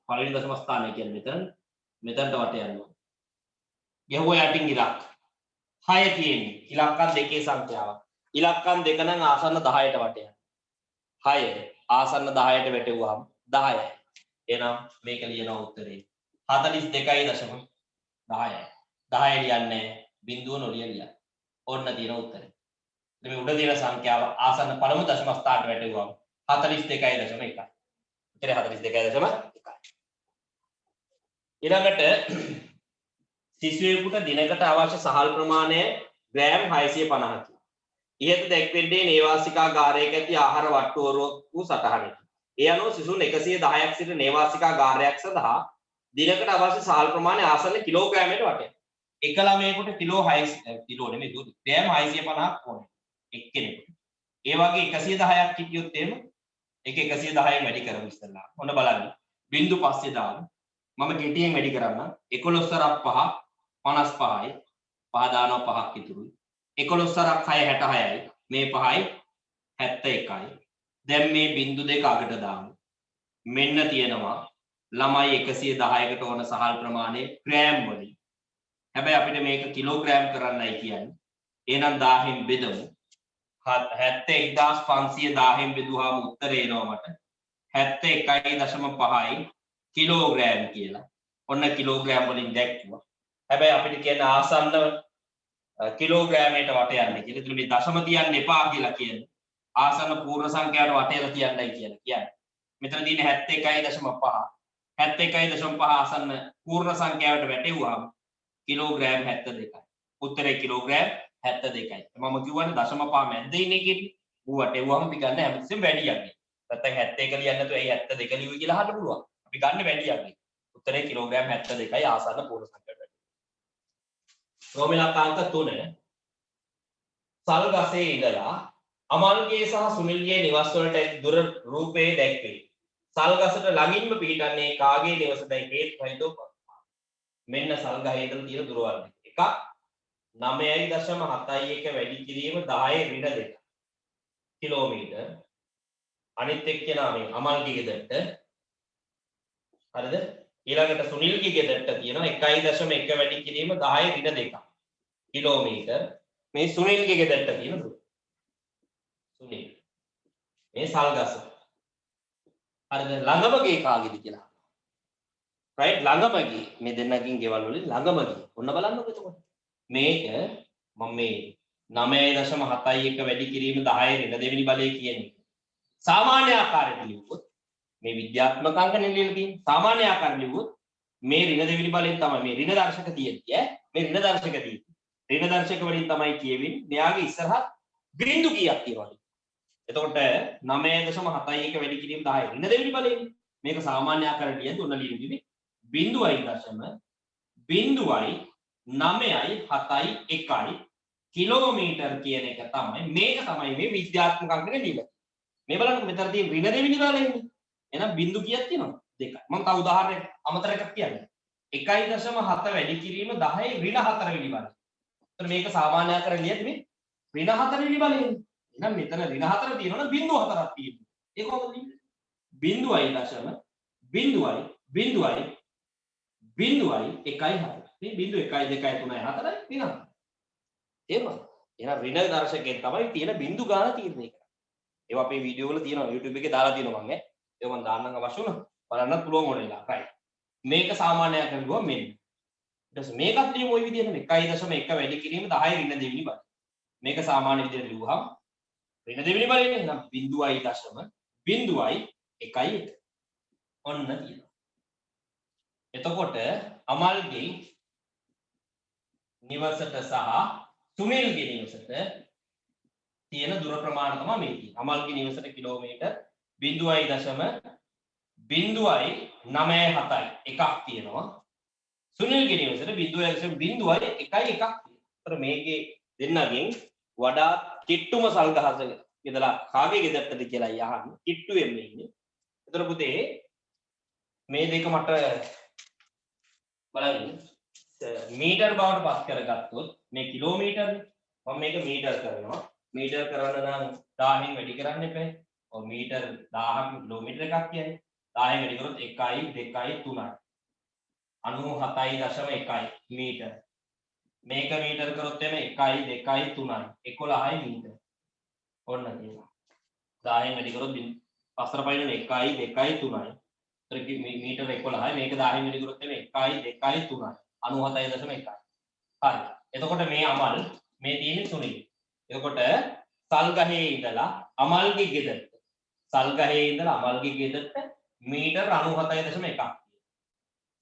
පළවෙනි දශම ස්ථානය කියන්නේ මෙතනට වට යන්න ඕන. යහුව යටින් ඉලක්ක 6 තියෙන්නේ. ඉලක්කම් දෙකේ සංඛ්‍යාවක්. ඉලක්කම් දෙක නම් ආසන්න 10ට වට යන්න. 6 ආසන්න 10ට වැටෙවුවාම 10යි. එහෙනම් මේක ලියනවා උත්තරේ 42.10 10 ලියන්නේ බිඳුව නොලිය ලියන්න. ඕන්න තියෙන උත්තරේ. මේ උඩ තියෙන සංඛ්‍යාව ආසන්න පළමු දශම ස්ථානට වැටෙවුවම 42.1. උත්තරේ 42.1. ඊළඟට සිසුවෙකුට දිනකට අවශ්‍ය සහල් ප්‍රමාණය ග්‍රෑම් 650කි. ඉහත දැක්වෙන්නේ නේවාසිකාගාරයක ඇති ආහාර වට්ටුවරුවක් වූ සටහනකි. ඒ අනුව සිසුන් 110ක් සිට නේවාසිකාගාරයක් සඳහා දිනකට අවශ්‍ය සහල් ප්‍රමාණය ආසන්න කිලෝග්‍රෑමයට වටේ. එක ළමයෙකුට කිලෝ 6 කිලෝ නෙමෙයි ග්‍රෑම් 650ක් ඕනේ එක්කෙනෙකුට. ඒ වගේ 110ක් හිටියොත් එහෙම ඒක 110න් වැඩි කරමු ඉස්සෙල්ලා. ඔන්න බලන්න. බිංදු පස්සේ දාන්න. මම ගෙටියෙන් වැඩි කරන්නම්. 11 සරක් 5 55යි. පහ දානවා 5ක් ඉතුරුයි. 11 සරක් 6 66යි. මේ 5යි 71යි. දැන් මේ බිංදු දෙක අගට දාමු. මෙන්න තියෙනවා ළමයි 110කට ඕන සහල් ප්‍රමාණය ග්‍රෑම් වලින්. හැබැයි අපිට මේක කිලෝග්‍රෑම් කරන්නයි කියන්නේ. එහෙනම් 1000න් බෙදමු. 71500 බෙදුවාම උත්තරේ එනවා මට 71.5යි කිලෝග්‍රෑම් කියලා. ඔන්න කිලෝග්‍රෑම් වලින් දැක්කුවා. හැබැයි අපිට කියන ආසන්න කිලෝග්‍රෑමයට වට යන්න කියලා. ඒතුළු මේ දශම තියන්න එපා කියලා කියන්නේ. ආසන්න පූර්ණ සංඛ්‍යාවට වටේලා තියන්නයි කියලා කියන්නේ. මෙතන තියෙන 71.5 71.5 ආසන්න පූර්ණ සංඛ්‍යාවට වැටෙවුවාම කිලෝග්‍රෑම් 72යි. උත්තරේ කිලෝග්‍රෑම් 72යි. මම කියවනේ දශම පහ මැද්ද ඉන්නේ කියන්නේ. ඌ වටෙවුවාම අපි ගන්න හැමතිස්සෙම වැඩි යන්නේ. නැත්තම් 71 ලියන්න නැතුව ඇයි 72 ලියුවේ කියලා අහන්න පුළුවන්. අපි ගන්න වැඩි යන්නේ. උත්තරේ කිලෝග්‍රෑම් 72යි ආසන්න පූර්ණ සංඛ්‍යාවට. රෝමිලකාංක 3 සල්ගසේ ඉඳලා අමල්ගේ සහ සුනිල්ගේ නිවස් වලට දුර රූපේ දැක්වේ. සල්ගසට ළඟින්ම පිහිටන්නේ කාගේ නිවසදයි හේතුයිදෝ මෙන්න සල්ගහේ ඉඳලා තියෙන දුරවල් එකක් 9.71 වැඩි කිරීම 10 ඍණ 2 කිලෝමීටර් අනිත් එක්කෙනා මේ අමල්ගේ ගෙදරට හරිද ඊළඟට සුනිල්ගේ ගෙදරට තියෙනවා 1.1 වැඩි කිරීම 10 ඍණ 2 කිලෝමීටර් මේ සුනිල්ගේ ගෙදරට තියෙන දුර සුනිල් මේ සල්ගස හරිද ළඟමගේ කාගේද කියලා right ළඟමගේ මේ දෙන්නකින් ගෙවල් වලින් ළඟමගේ ඔන්න බලන්නකො එතකොට මේක මම මේ 9.71 වැඩි කිරීම 10 ඍණ දෙවෙනි බලය කියන්නේ සාමාන්‍ය ආකාරයට ලියුවොත් මේ විද්‍යාත්මක අංකනේ ලියලා තියෙන්නේ සාමාන්‍ය ආකාරයට ලියුවොත් මේ ඍණ දෙවෙනි බලයෙන් තමයි මේ ඍණ දර්ශක තියෙන්නේ මේ ඍණ දර්ශක තියෙන්නේ ඍණ දර්ශක වලින් තමයි කියවෙන්නේ මෙයාගේ ඉස්සරහත් බිඳු කීයක් තියෙනවද එතකොට 9.71 වැඩි කිරීම 10 ඍණ දෙවෙනි බලයෙන් මේක සාමාන්‍ය ආකාරයට ලියද්දී ඔන්න ලියන්නේ බිඳුවයි දශම බිඳුවයි 9.71 කිලෝමීටර් කියන එක තමයි මේක තමයි මේ විද්‍යාත්මක අංකනේ ලියලා. මේ බලන්න මෙතන තියෙන ඍණ දෙවෙනි දාලා ඉන්නේ. එහෙනම් බිඳු කීයක් තියෙනවද? 2යි. මම තව උදාහරණයක් අමතර එකක් කියන්නම්. 1.7 වැඩි කිරීම 10 ඍණ 4 වෙනි බලය. එතන මේක සාමාන්‍ය ආකාරයෙන් ලියද්දී මේ ඍණ 4 වෙනි බලයෙන්. එහෙනම් මෙතන ඍණ 4 තියෙනවනම් බිඳු 4ක් තියෙනවා. ඒක කොහොමද ලියන්නේ? බිඳුවයි දශම බිඳුවයි බිඳුවයි බිඳුවයි 1.4 මේ බිඳු 1 2 3 4යි ඍණ 4 තේරුණාද එහෙනම් ඍණ දර්ශකයෙන් තමයි තියෙන බිඳු ගාන තීරණය කරන්නේ ඒවා අපේ වීඩියෝ වල තියෙනවා YouTube එකේ දාලා තියෙනවා මම ඒක මම දාන්නම් අවශ්‍ය වුණා බලන්නත් පුළුවන් ඕන වෙලාව right මේක සාමාන්‍ය ආකාරයෙන් ගුවා මෙන්න ඊට පස්සේ මේකත් ලියමු ওই විදිහටම 1.1 වැඩි කිරීම 10 ඍණ දෙවෙනි බලය මේක සාමාන්‍ය විදිහට ලියුවහම වෙන දෙවෙනි බලන්නේ නම් 0.01 ඔන්න තියෙනවා. එතකොට අමල්ගේ නිවසට සහ සුනිල්ගේ නිවසට තියෙන දුර ප්‍රමාණය තමයි මේ තියෙන්නේ. අමල්ගේ නිවසට කිලෝමීටර් 0.097 එකක් තියෙනවා. සුනිල්ගේ නිවසට 0.01 තියෙනවා. ඒතර මේකේ දෙන්නගෙන් වඩා කිට්ටුම සල්ගහස ඉඳලා කාගේ ගෙදරටද කියලා අහන්නේ. කිට්ටුවෙන් ඉන්නේ. ඒතර පුතේ මේ දෙක මට බලන්න මීටර් බවට පත් කරගත්තොත් මේ කිලෝමීටර්නේ මම මේක මීටර් කරනවා. මීටර් කරන්න නම් 1000න් වැඩි කරන්න එපා. ඔව් මීටර් 1000ක් කිලෝමීටර එකක් කියන්නේ. 1000න් වැඩි කරොත් 1 2 3යි. 97.1 මීටර. මේක මීටර කරොත් එන 1 2 3යි 11යි මීටර. ඔන්න තියෙනවා. 10න් වැඩි කරොත් පස්සට පයින්න 1 2 3යි. ඒතර මීටර 11යි මේක 10න් වැඩි කරොත් එන 1 2 3යි 97.1යි. හරි. එතකොට මේ අමල් මේ තියෙන්නේ සුනිල්. එතකොට සල්ගහේ ඉඳලා අමල්ගේ ගෙදරට සල්ගහේ ඉඳලා අමල්ගේ ගෙදරට මීටර 97.1ක්.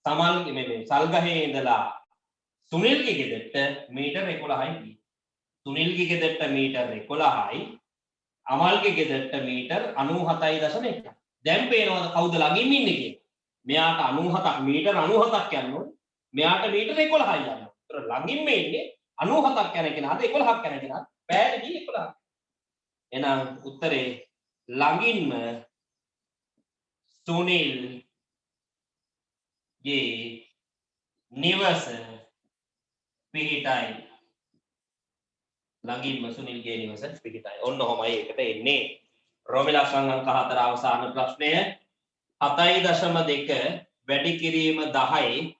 සමල්ගේ මේ සල්ගහේ ඉඳලා සුනිල්ගේ ගෙදරට මීටර 11යි. සුනිල්ගේ ගෙදරට මීටර 11යි. අමල්ගේ ගෙදරට මීටර 97.1. දැන් පේනවද කවුද ළඟින් ඉන්නේ කියලා? මෙයාට 97ක් මීටර 97ක් යනවා. මෙයාට මීටර 11යි යනවා. ඒතර ළඟින්ම ඉන්නේ 97ක් යන කෙනාද 11ක් යන කෙනාද? පෑරදී 11ක්. එහෙනම් උත්තරේ ළඟින්ම සුනිල් ගේ නිවස පිහිටයි. ළඟින්ම සුනිල්ගේ නිවස පිහිටයි. ඔන්න ඔහොමයි ඒකට එන්නේ. රෝමි ලක්ෂණ අංක 4 අවසාන ප්‍රශ්නය 7.2 වැඩි කිරීම 10යි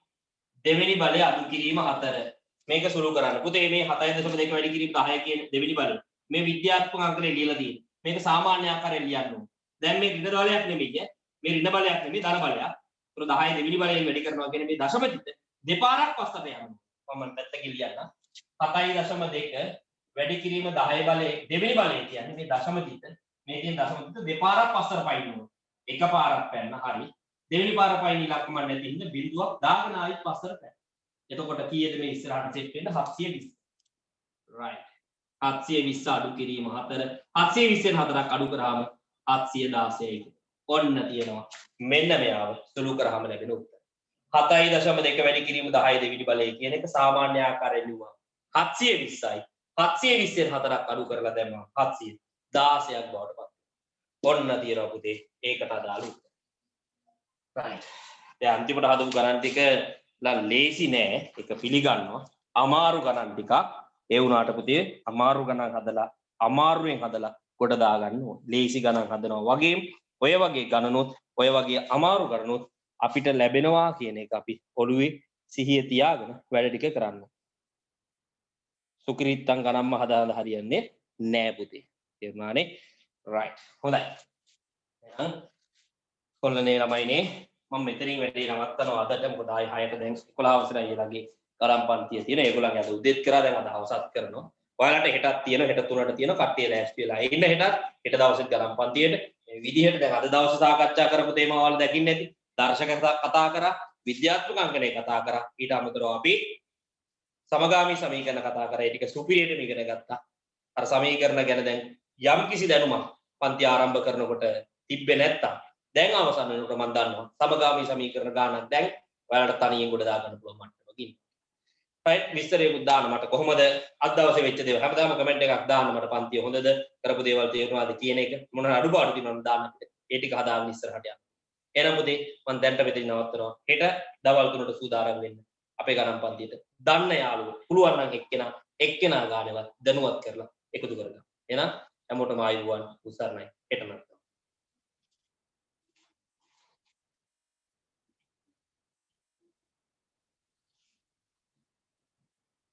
දෙවෙනි බලය අඩු කිරීම 4. මේක සුළු කරන්න. පුතේ මේ 7.2 වැඩි කිරීම 10 කියන දෙවෙනි බලය මේ විද්‍යාත්මක අංකනේ ලියලා තියෙන්නේ. මේක සාමාන්‍ය ආකාරයෙන් ලියන්න ඕනේ. දැන් මේ ඍණ බලයක් නෙමෙයි. මේ ඍණ බලයක් නෙමෙයි ධන බලයක්. ඒතර 10 දෙවෙනි බලයෙන් වැඩි කරනවා කියන්නේ මේ දශමදිත දෙපාරක් පස්සට යනවා. මම පැත්තකින් ලියන්න. 7.2 වැඩි කිරීම 10 බලයේ දෙවෙනි බලය කියන්නේ මේ දශමදිත මේ තියෙන දශමදිත දෙපාරක් පස්සට පයින්නවා. එක පාරක් පැන්න හරි. දෙවෙනි පාර පයින් ඉලක්කම නැති හින්දා බිඳුවක් දාගෙන ආයෙත් පස්සට පැන්න. එතකොට කීයද මේ ඉස්සරහට සෙට් වෙන්න 720. right. 720 අඩු කිරීම 4. 720න් 4ක් අඩු කරාම 716යි. ඔන්න තියෙනවා. මෙන්න මෙයාව සුළු කරාම ලැබෙන උත්තර. 7.2 වැඩි කිරීම 10 දෙවෙනි බලය කියන එක සාමාන්‍ය ආකාරයෙන් ලියුවා. 720යි. 720න් 4ක් අඩු කරලා දැම්මා 716ක් බවට පත්. ඔන්න තියෙනවා පුතේ. ඒකට අදාළ උත්තර. right. දැන් අන්තිමට හදපු ගණන් ටික ලේසි නෑ. ඒක පිළිගන්නවා. අමාරු ගණන් ටිකක්. ඒ වුණාට පුතේ අමාරු ගණන් හදලා අමාරුවෙන් හදලා කොට දාගන්න ඕනේ. ලේසි ගණන් හදනවා වගේම ඔය වගේ ගණනොත් ඔය වගේ අමාරු ගණනොත් අපිට ලැබෙනවා කියන එක අපි ඔළුවේ සිහිය තියාගෙන වැඩ ටික කරන්න. සුකිරිත්තන් ගණන්ම හදාලා හරියන්නේ නෑ පුතේ. තේරුණානේ? right. හොඳයි. එහෙනම් කොල්ලනේ ළමයිනේ මම මෙතනින් වැඩේ නවත්තනවා අදට. මොකද ආයි 6ට දැන් 11 වසරේ ඊළඟේ ගණන් පන්තිය තියෙන. ඒගොල්ලන්ගේ අද උදේත් කරා දැන් අද හවසත් කරනවා. ඔයාලට හෙටත් තියෙන හෙට 3ට තියෙන කට්ටිය ලෑස්ති වෙලා ඉන්න හෙට දවසෙත් ගණන් පන්තියට මේ විදිහට දැන් අද දවසේ සාකච්ඡා කරපු තේමාව ඔයාලා දකින්න ඇති. දර්ශක කතා කරා, විද්‍යාත්මක අංකණය කතා කරා. ඊට අමතරව අපි සමගාමී සමීකරණ කතා කරා. ඒ ටික සුපිරියට ඉගෙන ගත්තා. අර සමීකරණ ගැන දැන් යම් කිසි දැනුමක් පන්ති ආරම්භ කරනකොට තිබ්බේ නැත්තම් දැන් අවසන් වෙනකොට මම දන්නවා සමගාමී සමීකරණ ගානක් දැන් ඔයාලට තනියෙන් ගොඩ දා ගන්න පුළුවන් මට්ටමක ඉන්න. right විස්තරයක් දාන්න මට කොහොමද අද දවසේ වෙච්ච දේවල් හැමදාම කමෙන්ට් එකක් දාන්න මට පන්තිය හොඳද කරපු දේවල් තේරුණාද කියන එක මොන අඩුපාඩු තියෙනවද දාන්න ඒ ටික හදාගෙන ඉස්සරහට යන්න. එහෙනම් පුතේ මම දැන්ට මෙතන නවත්තනවා. හෙට දවල් 3ට සූදානම් වෙන්න අපේ ගණන් පන්තියට. දන්න යාළුවෝ පුළුවන් නම් එක්කෙනා ගානවත් දැනුවත් කරලා එකතු කරගන්න. එහෙනම් හැමෝටම ආයුබෝවන් උසරණයි හෙට නම්